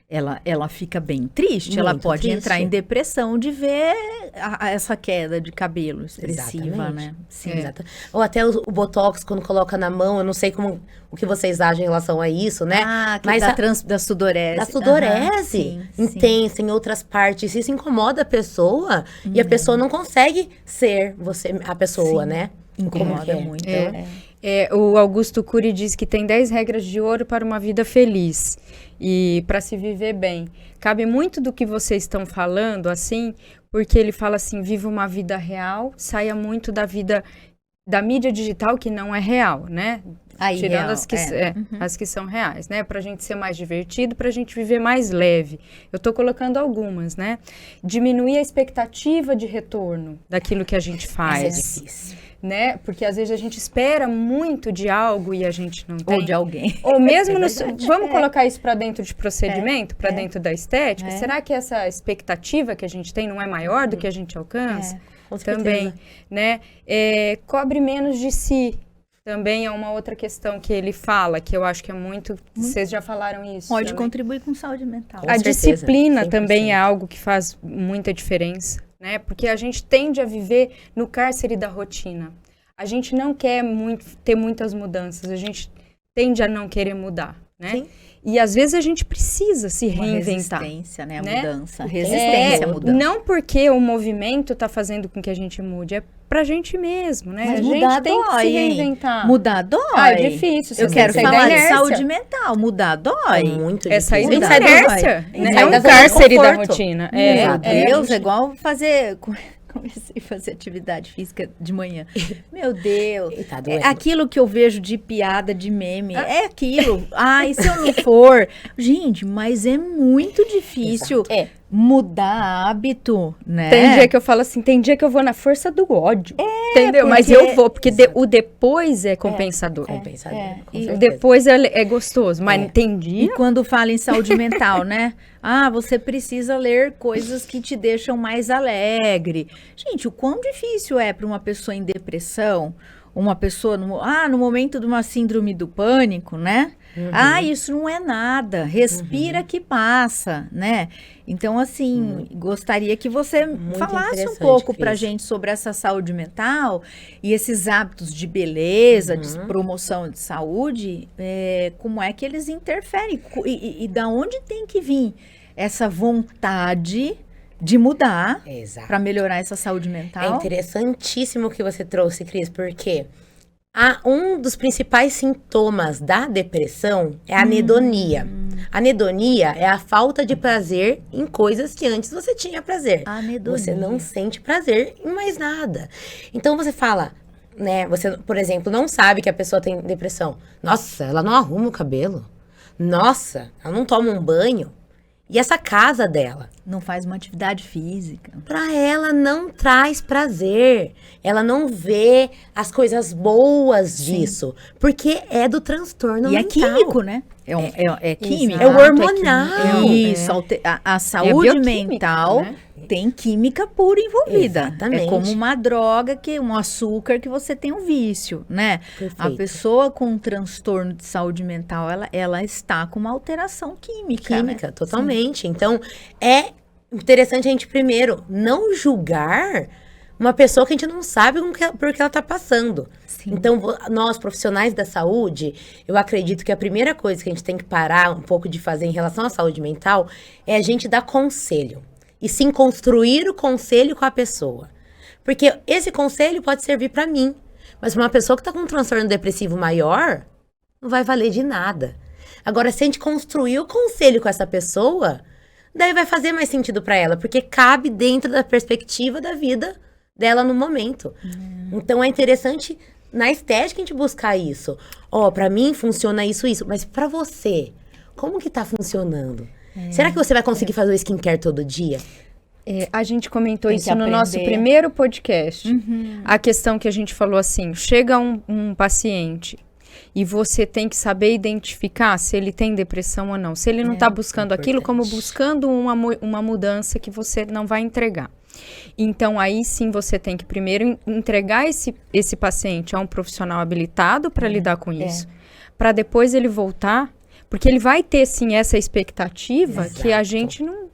ela fica bem triste. Muito ela pode entrar em depressão de ver essa queda de cabelo expressiva, né? Sim, exatamente. Ou até o botox, quando coloca na mão, eu não sei o que vocês agem em relação a isso, né? Mas da sudorese. Da sudorese intensa em outras partes. Isso incomoda a pessoa e a pessoa não consegue ser a pessoa, né? Incomoda muito. O Augusto Cury diz que tem 10 regras de ouro para uma vida feliz e para se viver bem. Cabe muito do que vocês estão falando, assim, porque ele fala assim, viva uma vida real, saia muito da mídia digital que não é real, né? Tirando as que são reais, né? Pra gente ser mais divertido, pra gente viver mais leve. Eu tô colocando algumas, né? Diminuir a expectativa de retorno daquilo que a gente faz. Isso é difícil. Né? Porque às vezes a gente espera muito de algo e a gente não tem. Ou de alguém. Ou mesmo vamos colocar isso para dentro de procedimento, para dentro da estética. Será que essa expectativa que a gente tem não é maior do que a gente alcança? Com também, né? Cobre menos de si. Também é uma outra questão que ele fala, que eu acho que é muito... Vocês já falaram isso. Pode também. contribuir com saúde mental. A disciplina 100%. também é algo que faz muita diferença, né? Porque a gente tende a viver no cárcere da rotina. A gente não quer ter muitas mudanças, a gente tende a não querer mudar, né? Sim. E às vezes a gente precisa se Uma reinventar. resistência, né? A né? mudança. Resistência à mudança. Não porque o movimento está fazendo com que a gente mude, é pra gente mesmo, né? Mas a mudar gente tem que dói, se hein? reinventar. Mudar dói. Ah, é difícil. Eu você quero tem que sair da falar de inércia. saúde mental. Mudar dói. É muito É sair da difícil. Mudar dói. inércia. É Né? sair É um da zona de cárcere da conforto. rotina. Meu Deus, gente- é igual fazer... Comecei a fazer atividade física de manhã. Meu Deus. E tá É doendo. aquilo que eu vejo de piada, de meme. É aquilo. E se eu não for? Gente, mas é muito difícil Exato. É. mudar hábito, né? Tem dia que eu falo assim, tem dia que eu vou na força do ódio. Entendeu? Mas porque- eu vou, porque o depois é compensador. Compensador. Com E O certeza. depois é gostoso, mas tem E dia... quando fala em saúde mental, né? Você precisa ler coisas que te deixam mais alegre. Gente, o quão difícil é para uma pessoa em depressão, uma pessoa no momento de uma síndrome do pânico, né? Isso não é nada. Respira que passa, né? Então, assim, gostaria que você Muito falasse um interessante, pouco pra Cris. gente sobre essa saúde mental e esses hábitos de beleza, de promoção de saúde, como é que eles interferem e da onde tem que vir essa vontade de mudar Exato. para melhorar essa saúde É mental? interessantíssimo o que você trouxe, Cris, porque um dos principais sintomas da depressão é a anedonia. A anedonia é a falta de prazer em coisas que antes você tinha prazer. Anedonia. Você não sente prazer em mais nada. Então você fala, né? Você, por exemplo, não sabe que a pessoa tem depressão. Nossa, ela não arruma o cabelo. Nossa, ela não toma um banho. E essa casa dela? Não faz uma atividade física. Pra ela não traz prazer. Ela não vê as coisas boas disso. Porque é do transtorno E é mental. químico, né? É químico. É o hormonal. Isso, a saúde bioquímica, mental né? tem química pura envolvida. Exatamente. É como uma droga, um açúcar que você tem um vício, né? Perfeito. A pessoa com um transtorno de saúde mental, ela está com uma alteração química, Química, né? totalmente. Então, é interessante a gente, primeiro, não julgar uma pessoa que a gente não sabe por que ela tá passando. Sim. Então, nós, profissionais da saúde, eu acredito que a primeira coisa que a gente tem que parar um pouco de fazer em relação à saúde mental é a gente dar conselho. E sim construir o conselho com a pessoa. Porque esse conselho pode servir para mim. Mas para uma pessoa que tá com um transtorno depressivo maior, não vai valer de nada. Agora, se a gente construir o conselho com essa pessoa, daí vai fazer mais sentido para ela. Porque cabe dentro da perspectiva da vida dela no momento. Então, é interessante na estética a gente buscar isso. Pra mim funciona isso. Mas para você, como que tá funcionando? Será que você vai conseguir fazer o skincare todo dia? A gente comentou Tem isso que no nosso aprender. primeiro podcast. A questão que a gente falou assim, chega um paciente e você tem que saber identificar se ele tem depressão ou não. Se ele não está buscando aquilo como buscando uma mudança que você não vai entregar. Então, aí sim você tem que primeiro entregar esse paciente a um profissional habilitado para lidar com isso. Para depois ele voltar, porque ele vai ter sim essa expectativa que a gente não...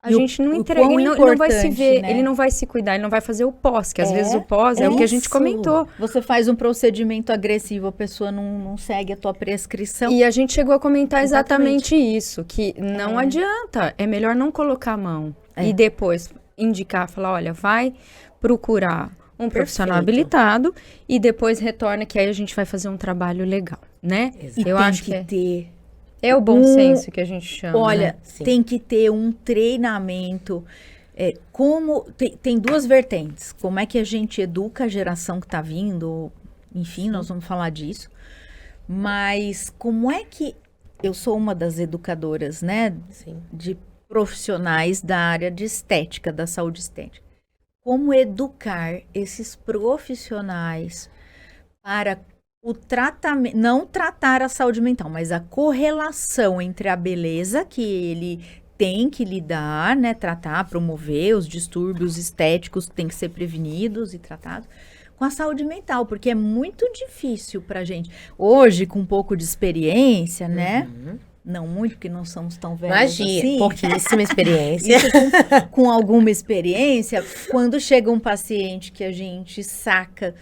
A gente não entrega, ele não vai se ver, né? ele não vai se cuidar, ele não vai fazer o pós, que às vezes o pós é o que a gente isso. comentou. Você faz um procedimento agressivo, a pessoa não segue a tua prescrição. E a gente chegou a comentar exatamente isso, que não adianta, é melhor não colocar a mão e depois indicar, falar, olha, vai procurar um profissional habilitado e depois retorna, que aí a gente vai fazer um trabalho legal, né? E Eu tem acho que ter. é o bom senso que a gente chama. Olha, né? Sim. tem que ter um treinamento. Tem duas vertentes. Como é que a gente educa a geração que está vindo? Enfim, nós vamos falar disso. Mas como é que... Eu sou uma das educadoras, né? Sim. De profissionais da área de estética, da saúde estética. Como educar esses profissionais para o tratamento, não tratar a saúde mental, mas a correlação entre a beleza que ele tem que lidar, né, tratar, promover os distúrbios estéticos que têm que ser prevenidos e tratados, com a saúde mental, porque é muito difícil pra gente. Hoje, com um pouco de experiência, né? Não muito, porque não somos tão velhos assim. Pouquíssima experiência. Isso com alguma experiência, quando chega um paciente que a gente saca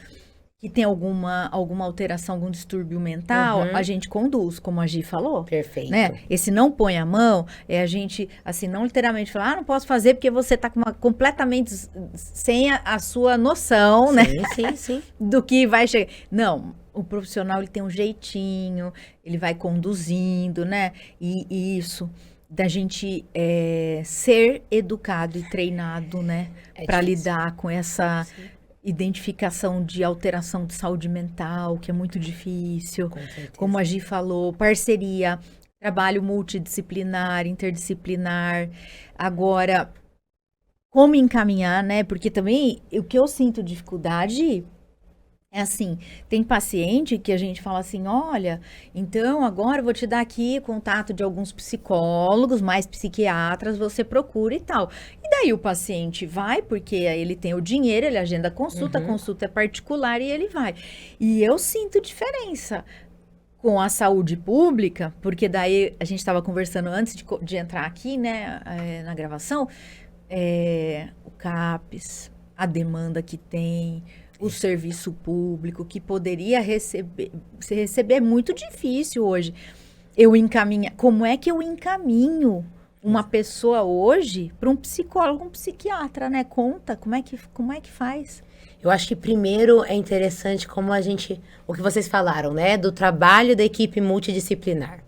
que tem alguma alteração, algum distúrbio mental, a gente conduz, como a Gi falou. Perfeito. Né? Esse não põe a mão, é a gente, assim, não literalmente falar, não posso fazer porque você está completamente sem a sua noção, né? Sim. Do que vai chegar. Não, o profissional, ele tem um jeitinho, ele vai conduzindo, né? E isso, da gente ser educado e treinado, né? Para lidar com essa identificação de alteração de saúde mental, que é muito difícil. Como a Gi falou, parceria, trabalho multidisciplinar, interdisciplinar. Agora, como encaminhar, né? Porque também, o que eu sinto dificuldade é assim, tem paciente que a gente fala assim, olha, então agora eu vou te dar aqui contato de alguns psicólogos, mais psiquiatras, você procura e tal. E daí o paciente vai, porque ele tem o dinheiro, ele agenda a consulta é particular e ele vai. E eu sinto diferença com a saúde pública, porque daí a gente estava conversando antes de entrar aqui, né, na gravação, o CAPES, a demanda que tem, o serviço público, que poderia receber é muito difícil hoje. Como é que eu encaminho uma pessoa hoje para um psicólogo, um psiquiatra, né? Conta, como é que faz? Eu acho que primeiro é interessante o que vocês falaram, né? Do trabalho da equipe multidisciplinar.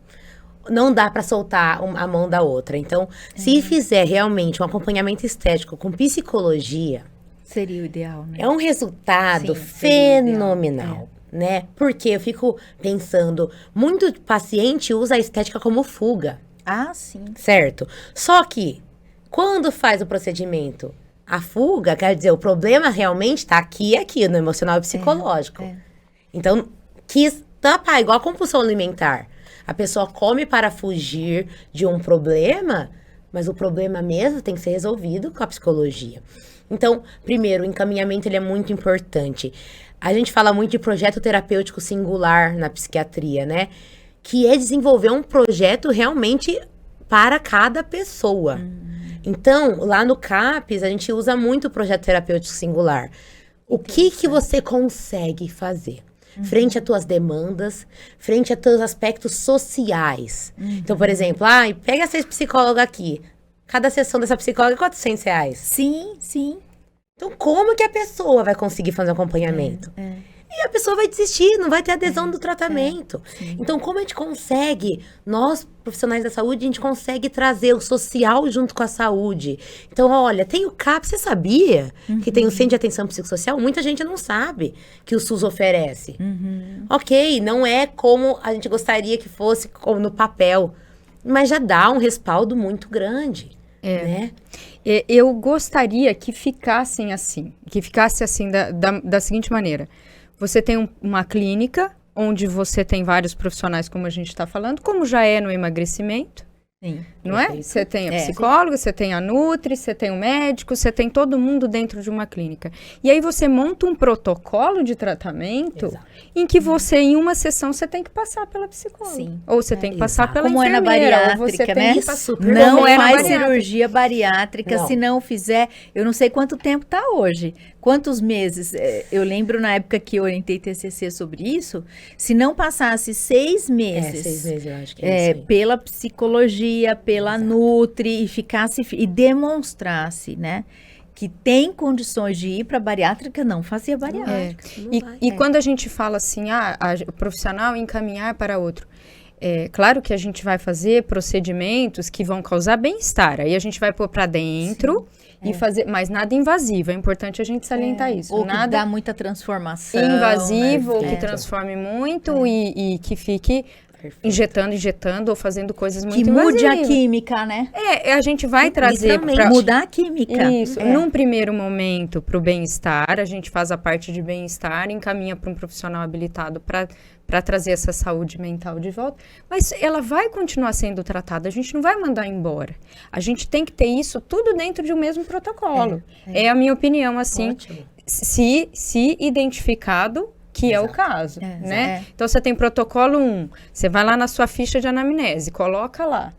Não dá para soltar a mão da outra. Então, se fizer realmente um acompanhamento estético com psicologia, seria o ideal, né? É um resultado fenomenal, né? Porque eu fico pensando, muito paciente usa a estética como fuga. Ah, sim. Certo? Só que, quando faz o procedimento, a fuga, quer dizer, o problema realmente está aqui e aqui, no emocional e psicológico. Então, quis tapar, igual a compulsão alimentar. A pessoa come para fugir de um problema, mas o problema mesmo tem que ser resolvido com a psicologia. Então, primeiro, o encaminhamento ele é muito importante. A gente fala muito de projeto terapêutico singular na psiquiatria, né? Que é desenvolver um projeto realmente para cada pessoa. Então, lá no CAPES, a gente usa muito o projeto terapêutico singular. O que você consegue fazer? Frente às tuas demandas, frente a teus aspectos sociais. Então, por exemplo, pega 6 psicólogos aqui. Cada sessão dessa psicóloga é R$400. Sim. Então, como que a pessoa vai conseguir fazer um acompanhamento? E a pessoa vai desistir, não vai ter adesão do tratamento. Então, como a gente consegue, nós, profissionais da saúde, a gente consegue trazer o social junto com a saúde. Então, olha, tem o CAPES, você sabia que tem o Centro de Atenção Psicossocial? Muita gente não sabe que o SUS oferece. Ok, não é como a gente gostaria que fosse como no papel, mas já dá um respaldo muito grande, né? Eu gostaria que ficasse assim da seguinte maneira. Você tem uma clínica, onde você tem vários profissionais, como a gente está falando, como já é no emagrecimento. Sim. Não é? Você tem a psicóloga, você tem a nutri, você tem o médico, você tem todo mundo dentro de uma clínica. E aí você monta um protocolo de tratamento em que você, em uma sessão, você tem que passar pela psicóloga. Sim. Ou você tem que passar pela como enfermeira. Como é na bariátrica, ou você né? Tem que não faz cirurgia bariátrica não. Se não fizer, eu não sei quanto tempo está hoje. Quantos meses? Eu lembro na época que eu orientei TCC sobre isso, se não passasse 6 meses, 6 meses, eu acho que é isso aí. Pela psicologia, pela nutri, e ficasse e demonstrasse, né, que tem condições de ir para bariátrica, não fazia bariátrica. E quando a gente fala assim, o profissional encaminhar para outro, claro que a gente vai fazer procedimentos que vão causar bem-estar, aí a gente vai pôr para dentro. E fazer, mas nada invasivo, é importante a gente salientar isso. Ou nada que dá muita transformação. Invasivo, né? ou que transforme muito e que fique injetando ou fazendo coisas muito invasivas. Que mude a química, né? A gente vai trazer para mudar a química. Isso, num primeiro momento para o bem-estar, a gente faz a parte de bem-estar, encaminha para um profissional habilitado para trazer essa saúde mental de volta, mas ela vai continuar sendo tratada, a gente não vai mandar embora. A gente tem que ter isso tudo dentro de um mesmo protocolo. É a minha opinião, assim. Ótimo. se identificado que é o caso, né? Então, você tem protocolo 1, você vai lá na sua ficha de anamnese, coloca lá.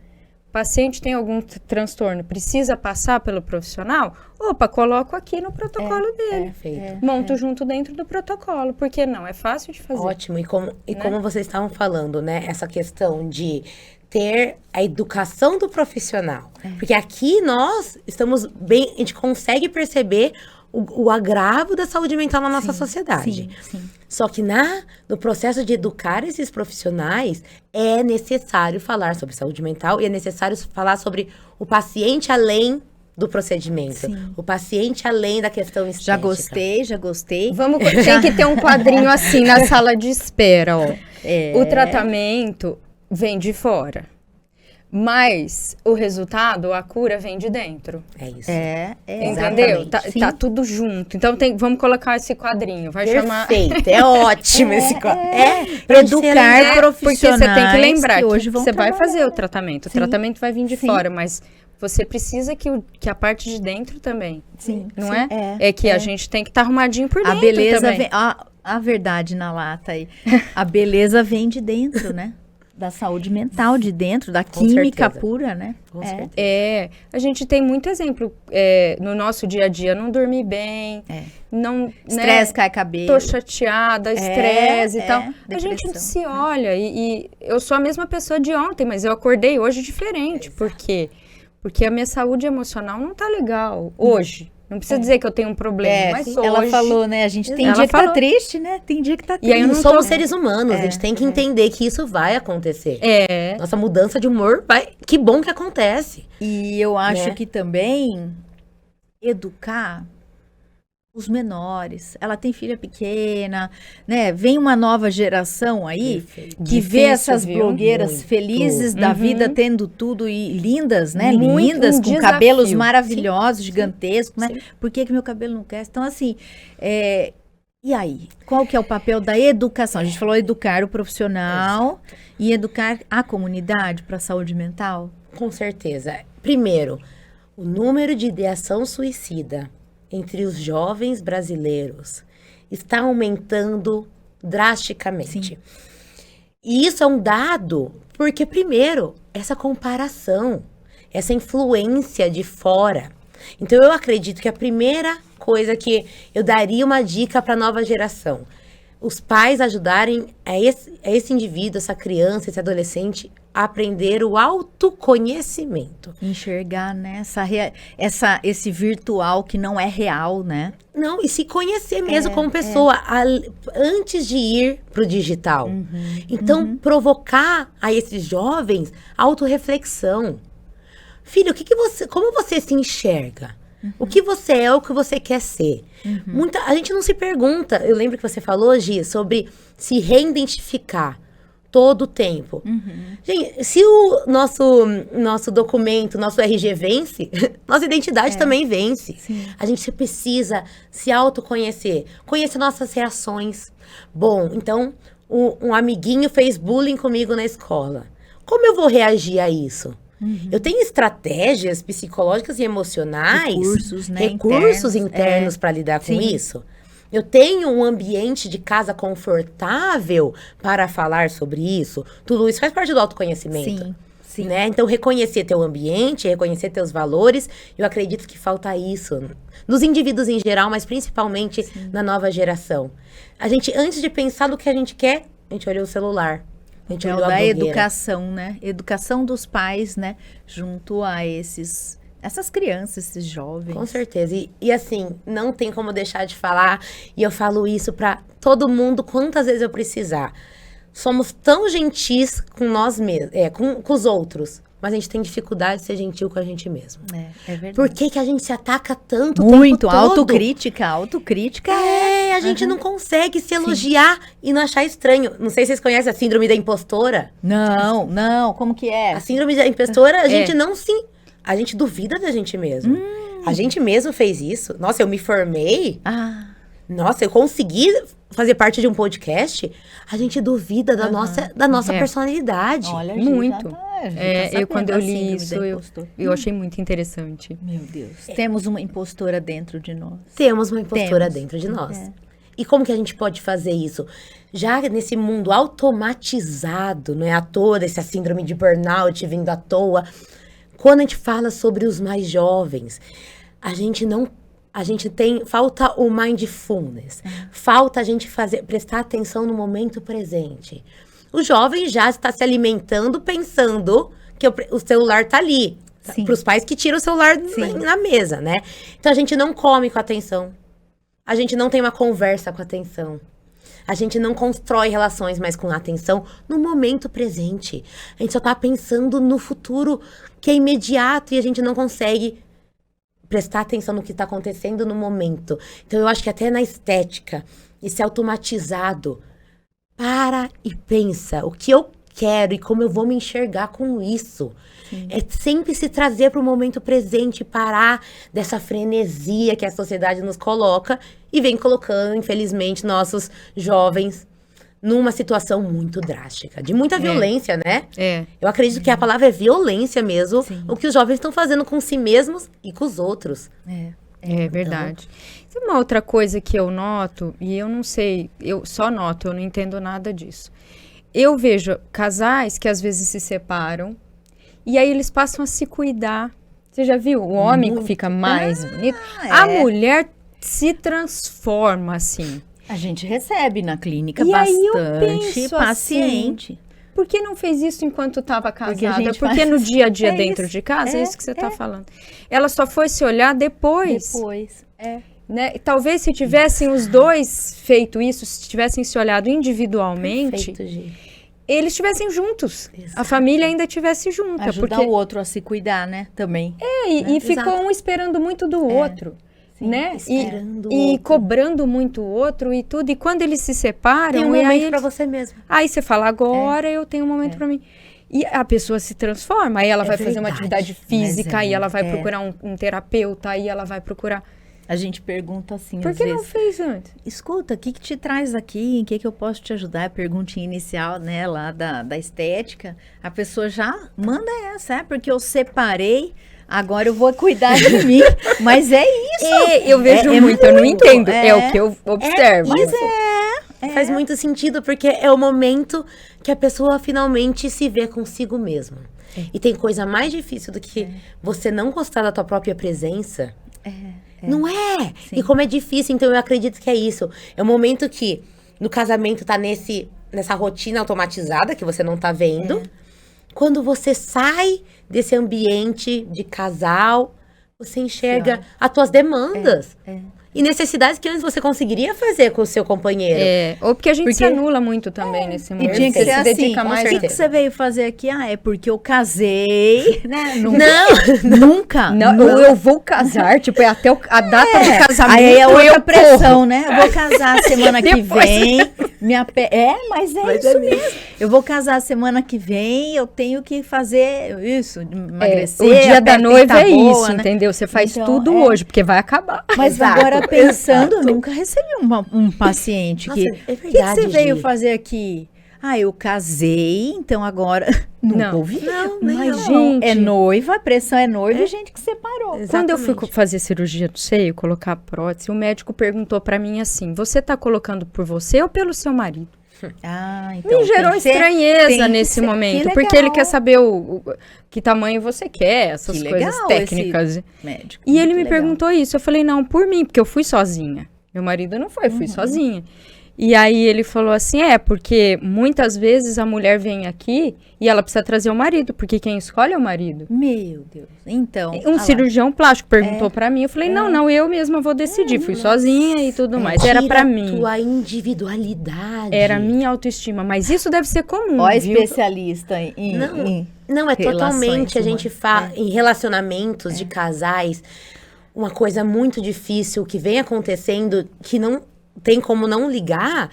O paciente tem algum transtorno, precisa passar pelo profissional? Opa, coloco aqui no protocolo dele. Monto junto dentro do protocolo, porque não, é fácil de fazer. Ótimo, como vocês estavam falando, né? Essa questão de ter a educação do profissional. Porque aqui nós estamos bem, a gente consegue perceber o agravo da saúde mental na nossa sociedade. Sim. Só que no processo de educar esses profissionais, é necessário falar sobre saúde mental e é necessário falar sobre o paciente além do procedimento. O paciente além da questão estética. Já gostei. Tem que ter um quadrinho assim na sala de espera, ó. O tratamento vem de fora. Mas o resultado, a cura, vem de dentro. É isso. Entendeu? Tá tudo junto. Então, vamos colocar esse quadrinho. Vai chamar... Perfeito, é ótimo esse quadrinho. Educar profissionais. Porque você tem que lembrar que hoje você vai fazer o tratamento. O tratamento vai vir de fora, mas você precisa que a parte de dentro também. Não é? É que a gente tem que estar arrumadinho por dentro. A beleza também. vem... A verdade na lata aí. A beleza vem de dentro, né? Da saúde mental de dentro, da química pura, né? Com certeza. A gente tem muito exemplo no nosso dia a dia, não dormir bem, não... Estresse, cai cabelo. Tô chateada, estresse e tal. Depressão. A gente se olha e eu sou a mesma pessoa de ontem, mas eu acordei hoje diferente. Por quê? Porque a minha saúde emocional não tá legal hoje. Não precisa dizer que eu tenho um problema, mas hoje... Ela falou, né? A gente tem dia que tá triste, né? Tem dia que tá triste. E aí não somos seres humanos, a gente tem que entender que isso vai acontecer. Nossa mudança de humor vai... Que bom que acontece. E eu acho que também educar os menores. Ela tem filha pequena, né? Vem uma nova geração aí que vê essas blogueiras felizes da vida, tendo tudo e lindas, né? Lindas, com cabelos maravilhosos, gigantescos, né? Por que meu cabelo não cresce? Então, assim, e aí? Qual que é o papel da educação? A gente falou educar o profissional e educar a comunidade para a saúde mental? Com certeza. Primeiro, o número de ideação suicida entre os jovens brasileiros está aumentando drasticamente. E isso é um dado porque, primeiro, essa comparação, essa influência de fora. Então, eu acredito que a primeira coisa que eu daria uma dica para a nova geração, os pais ajudarem a esse indivíduo, essa criança, esse adolescente, a aprender o autoconhecimento. Enxergar, né? Esse virtual que não é real, né? Não, e se conhecer mesmo como pessoa, antes de ir pro digital. Então, provocar a esses jovens autorreflexão. Filho, como você se enxerga? O que você é, o que você quer ser? A gente não se pergunta. Eu lembro que você falou, Gi, sobre se reidentificar todo o tempo. Gente, se o nosso documento, nosso RG vence, nossa identidade também vence. A gente precisa se autoconhecer, conhecer nossas reações. Bom, então, um amiguinho fez bullying comigo na escola. Como eu vou reagir a isso? Eu tenho estratégias psicológicas e emocionais, recursos internos para lidar com isso. Eu tenho um ambiente de casa confortável para falar sobre isso. Tudo isso faz parte do autoconhecimento. Né? Então, reconhecer teu ambiente, reconhecer teus valores, eu acredito que falta isso nos indivíduos em geral, mas principalmente na nova geração. A gente, antes de pensar no que a gente quer, a gente olhou o celular. A gente olhou a educação, né? Educação dos pais, né? Junto a essas crianças, esses jovens. Com certeza. E assim, não tem como deixar de falar, e eu falo isso pra todo mundo quantas vezes eu precisar. Somos tão gentis com nós mesmos, com os outros, mas a gente tem dificuldade de ser gentil com a gente mesmo. É verdade. Por que a gente se ataca tanto Muito, o tempo todo? autocrítica. A gente não consegue se elogiar e não achar estranho. Não sei se vocês conhecem a síndrome da impostora. Não, como que é? A síndrome da impostora, a gente não se... A gente duvida da gente mesmo. A gente mesmo fez isso. Nossa, eu me formei. nossa, eu consegui fazer parte de um podcast, a gente duvida da nossa personalidade. Olha, Muito. Quando eu li isso, eu achei muito interessante. Meu Deus. Temos uma impostora dentro de nós. Temos uma impostora dentro de nós. E como que a gente pode fazer isso? Já nesse mundo automatizado, não é à toa, essa síndrome de burnout vindo à toa, quando a gente fala sobre os mais jovens, falta o mindfulness, falta a gente prestar atenção no momento presente. O jovem já está se alimentando pensando que o celular está ali. Para os pais que tiram o celular na mesa, né? Então a gente não come com atenção. A gente não tem uma conversa com atenção. A gente não constrói relações mais com atenção no momento presente. A gente só tá pensando no futuro que é imediato e a gente não consegue prestar atenção no que tá acontecendo no momento. Então eu acho que até na estética, esse automatizado, para e pensa o que eu quero e como eu vou me enxergar com isso. É sempre se trazer para o momento presente, parar dessa frenesia que a sociedade nos coloca e vem colocando, infelizmente, nossos jovens numa situação muito drástica, de muita violência, né? Eu acredito que a palavra é violência mesmo, o que os jovens estão fazendo com si mesmos e com os outros. É verdade. Tem uma outra coisa que eu noto, e eu não sei, eu só noto, eu não entendo nada disso. Eu vejo casais que às vezes se separam, e aí eles passam a se cuidar. Você já viu? O homem fica mais bonito. A mulher se transforma, assim. A gente recebe na clínica e bastante aí eu penso paciente. Assim, por que não fez isso enquanto estava casada? Porque no dia a dia dentro de casa, é isso que você está falando. Ela só foi se olhar depois. Né? Talvez se tivessem os dois feito isso, se tivessem se olhado individualmente... eles estivessem juntos. Exato. A família ainda estivesse junta. Ajudar o outro a se cuidar, né? Também. E ficou um esperando muito do outro. Né? E cobrando muito o outro e tudo. E quando eles se separam... Tem um momento pra você mesmo. Aí você fala, agora eu tenho um momento pra mim. E a pessoa se transforma. Aí ela vai fazer uma atividade física, aí ela vai procurar um terapeuta, aí ela vai procurar... A gente pergunta assim, por que não fez antes? Escuta, o que te traz aqui? Em que eu posso te ajudar? A perguntinha inicial, né, lá da estética. A pessoa já manda essa, porque eu separei, agora eu vou cuidar de mim. Mas é isso. Eu vejo muito, eu não entendo. É o que eu observo. Mas faz muito sentido, porque é o momento que a pessoa finalmente se vê consigo mesma. E tem coisa mais difícil do que você não gostar da tua própria presença. Não é? Sim. E como é difícil, então eu acredito que é isso. É o momento que no casamento tá nessa rotina automatizada que você não tá vendo. Quando você sai desse ambiente de casal, você enxerga as tuas demandas. E necessidades que antes você conseguiria fazer com o seu companheiro. Ou porque a gente se anula muito também nesse momento. E tinha que ser assim, dedica mais. O que você veio fazer aqui? É porque eu casei, né? Nunca. Não. Eu vou casar, tipo, é até a data do casamento. Aí é outra pressão, né? Eu vou casar semana que vem. Mas é isso mesmo. Eu vou casar semana que vem, eu tenho que fazer isso, emagrecer. O dia da noiva é isso, entendeu? Você faz tudo hoje, porque vai acabar. Mas agora pensando, eu nunca recebi um paciente que... O que você veio fazer aqui? Eu casei, então agora... Nunca ouvi. Mas, gente... É noiva, a pressão é noiva e gente que separou. Exatamente. Quando eu fui fazer cirurgia do seio, colocar a prótese, o médico perguntou pra mim assim, você tá colocando por você ou pelo seu marido? Então me gerou estranheza nesse momento, porque ele quer saber que tamanho você quer, essas coisas técnicas. Médico, e ele me perguntou isso, eu falei, não, por mim, porque eu fui sozinha. Meu marido não foi, eu fui sozinha. E aí ele falou assim, porque muitas vezes a mulher vem aqui e ela precisa trazer o marido, porque quem escolhe é o marido. Meu Deus, então... Um cirurgião plástico perguntou pra mim, eu falei, não, eu mesma vou decidir, fui sozinha e tudo mais, era pra mim. Tua individualidade. Era minha autoestima, mas isso deve ser comum, Ó, especialista em Não, é totalmente, a gente fala em relacionamentos de casais, uma coisa muito difícil que vem acontecendo, que não tem como não ligar,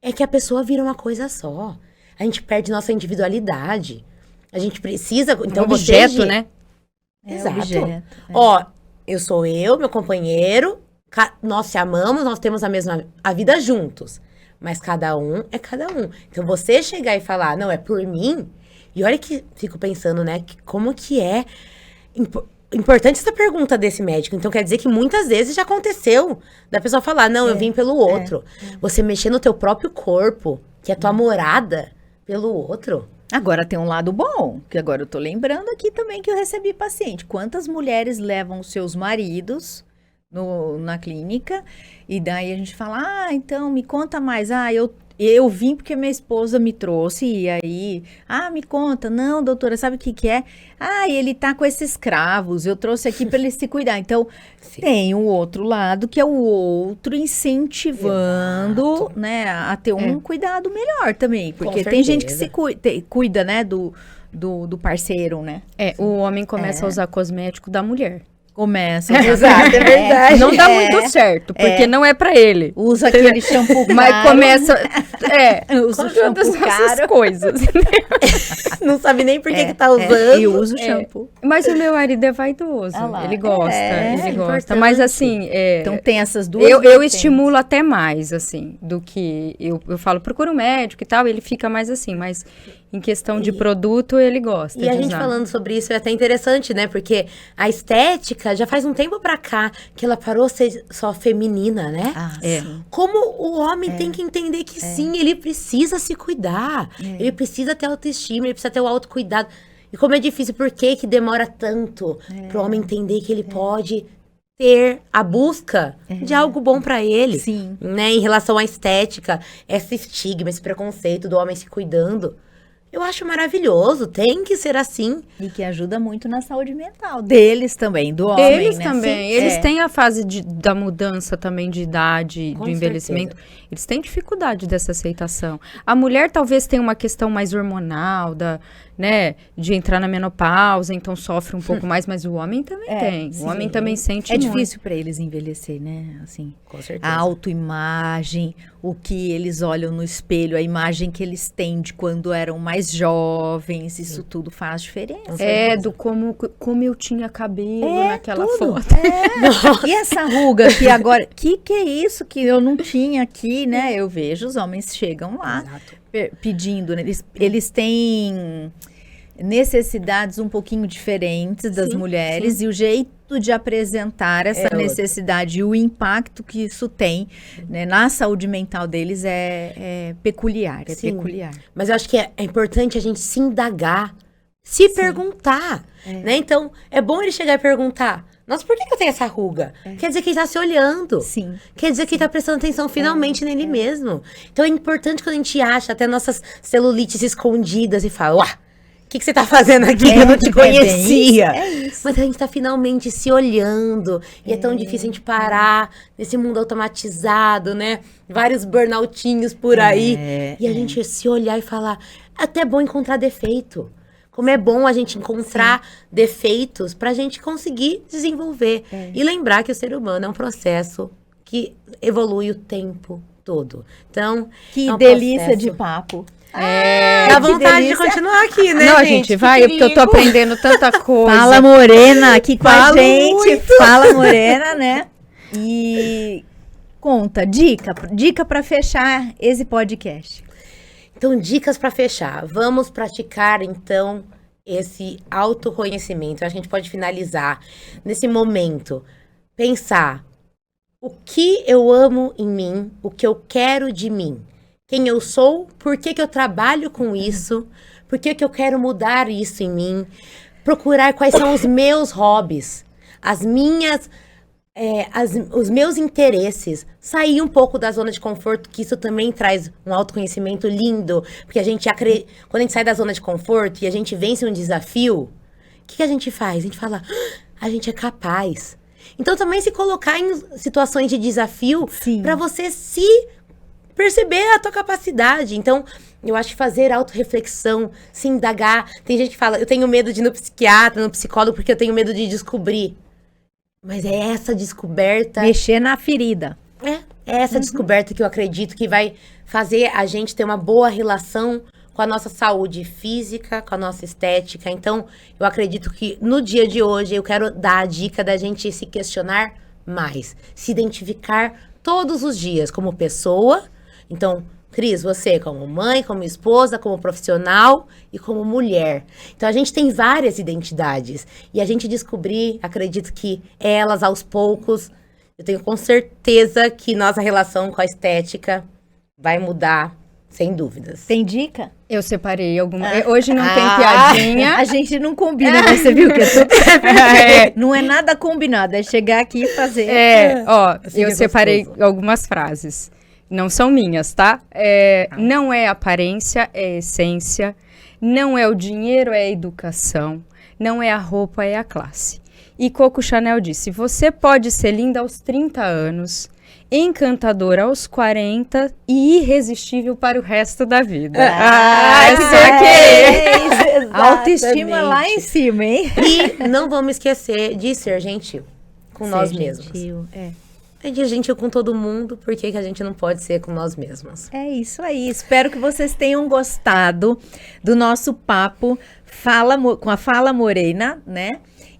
é que a pessoa vira uma coisa só. A gente perde nossa individualidade. A gente precisa... Então, objeto, né? Exato. Ó, eu sou eu, meu companheiro, Nós se amamos, nós temos a vida juntos. Mas cada um é cada um. Então, você chegar e falar, não, é por mim... E olha que fico pensando, né? Como que é importante essa pergunta desse médico. Então, quer dizer que muitas vezes já aconteceu da pessoa falar, não, eu vim pelo outro. Você mexer no teu próprio corpo, que é tua morada, pelo outro. Agora tem um lado bom, que agora eu tô lembrando aqui também que eu recebi paciente. Quantas mulheres levam os seus maridos na clínica, e daí a gente fala, então me conta mais. Eu vim porque minha esposa me trouxe, e aí, me conta. Não, doutora, sabe o que é? Ele tá com esses cravos, eu trouxe aqui para ele se cuidar. Então, tem o outro lado, que é o outro incentivando, né, a ter um cuidado melhor também. Porque tem gente que se cuida, né, do parceiro, né? O homem começa a usar cosmético da mulher. Começa. Exato, é verdade. Não dá muito certo, porque não é pra ele. Usa aquele shampoo caro. Mas começa... usa o shampoo caro. Coisas. Não sabe nem por que tá usando. E usa o shampoo. Mas o meu marido é vaidoso. Ele gosta, ele gosta. Mas assim... então tem essas duas eu estimulo até mais, assim, do que... Eu falo, procura um médico e tal, ele fica mais assim, mas... Em questão de produto, ele gosta de usar. E a gente falando sobre isso é até interessante, né? Porque a estética, já faz um tempo pra cá, que ela parou de ser só feminina, né? Sim. Como o homem tem que entender que sim, ele precisa se cuidar. Ele precisa ter autoestima, ele precisa ter o autocuidado. E como é difícil, por que demora tanto pro homem entender que ele pode ter a busca de algo bom pra ele? Sim. Né? Em relação à estética, esse estigma, esse preconceito do homem se cuidando. Eu acho maravilhoso, tem que ser assim. E que ajuda muito na saúde mental deles também, do homem, Eles né? também, Sim, eles têm a fase da mudança também de idade, Com de envelhecimento. certeza. Eles têm dificuldade dessa aceitação. A mulher talvez tenha uma questão mais hormonal, né, de entrar na menopausa, então sofre um pouco mais, mas o homem também tem. Sim. O homem também sente É muito. difícil para eles envelhecer, né? Assim, Com certeza. a autoimagem, o que eles olham no espelho, a imagem que eles têm de quando eram mais jovens, isso tudo faz diferença. Do como eu tinha cabelo naquela tudo. foto. E essa ruga que agora, que é isso que eu não tinha aqui, né? Eu vejo os homens chegam lá pedindo, né? Eles têm necessidades um pouquinho diferentes das mulheres e o jeito de apresentar essa necessidade e o impacto que isso tem, né, na saúde mental deles é peculiar, peculiar. Mas eu acho que é importante a gente se indagar, se perguntar, né? Então, é bom ele chegar e perguntar, nossa, por que eu tenho essa ruga? Quer dizer que ele tá se olhando. Sim. Quer dizer que ele tá prestando atenção finalmente nele mesmo. Então, é importante quando a gente acha até nossas celulites escondidas e fala, o que você tá fazendo aqui? Eu não te conhecia. Isso. Mas a gente tá finalmente se olhando. E é tão difícil a gente parar nesse mundo automatizado, né? Vários burnoutinhos por aí. E a gente se olhar e falar, é até bom encontrar defeito. Como é bom a gente encontrar defeitos pra gente conseguir desenvolver. E lembrar que o ser humano é um processo que evolui o tempo todo. Então, que é um delícia processo. de papo. Dá vontade de continuar aqui, né, Não, gente? gente, vai, porque eu tô aprendendo tanta coisa. Fala Morena aqui com a Falo gente. muito. Fala Morena, né? E conta, dica para fechar esse podcast. Então, dicas para fechar. Vamos praticar, então, esse autoconhecimento. A gente pode finalizar nesse momento. Pensar o que eu amo em mim, o que eu quero de mim. Quem eu sou, por que eu trabalho com isso, por que eu quero mudar isso em mim. Procurar quais são os meus hobbies, as minhas... os meus interesses, sair um pouco da zona de conforto, que isso também traz um autoconhecimento lindo, porque a gente quando a gente sai da zona de conforto e a gente vence um desafio, o que a gente faz? A gente fala, a gente é capaz. Então também se colocar em situações de desafio para você se perceber a tua capacidade. Então, eu acho que fazer autorreflexão, se indagar. Tem gente que fala, eu tenho medo de ir no psiquiatra, no psicólogo, porque eu tenho medo de descobrir. Mas é essa descoberta... Mexer na ferida. É essa descoberta que eu acredito que vai fazer a gente ter uma boa relação com a nossa saúde física, com a nossa estética. Então, eu acredito que no dia de hoje, eu quero dar a dica da gente se questionar mais. Se identificar todos os dias como pessoa. Então, Cris, você como mãe, como esposa, como profissional e como mulher. Então, a gente tem várias identidades. E a gente descobrir, acredito que elas, aos poucos, eu tenho com certeza que nossa relação com a estética vai mudar, sem dúvidas. Tem dica? Eu separei alguma. Hoje não tem piadinha. A gente não combina, você viu que eu tô... Não é nada combinado, é chegar aqui e fazer. Eu separei algumas frases. Não são minhas, tá? Não é aparência, é essência. Não é o dinheiro, é a educação. Não é a roupa, é a classe. E Coco Chanel disse, você pode ser linda aos 30 anos, encantadora aos 40 e irresistível para o resto da vida. Autoestima lá em cima, hein? E não vamos esquecer de ser gentil com nós mesmos. É de gentil com todo mundo, por que a gente não pode ser com nós mesmos? É isso aí. Espero que vocês tenham gostado do nosso papo com a Fala Morena, né?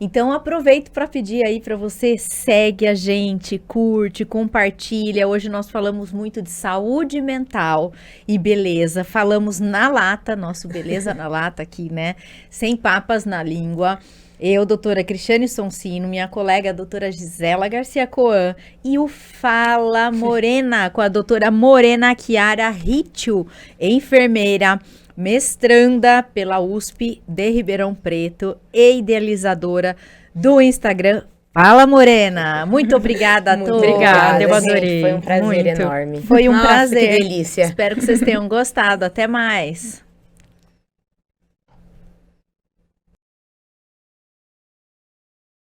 Então aproveito para pedir aí para você, segue a gente, curte, compartilha. Hoje nós falamos muito de saúde mental e beleza. Falamos na lata, nosso Beleza na Lata aqui, né? Sem papas na língua. Eu, doutora Cristiane Sonsino, minha colega, a doutora Gisela Garcia Coan, e o Fala Morena, com a doutora Morena Chiara Ritchio, enfermeira, mestranda pela USP de Ribeirão Preto e idealizadora do Instagram Fala Morena. Muito obrigada a todos. Obrigada, eu adorei. Foi um prazer enorme. Foi um prazer. Que delícia. Espero que vocês tenham gostado. Até mais.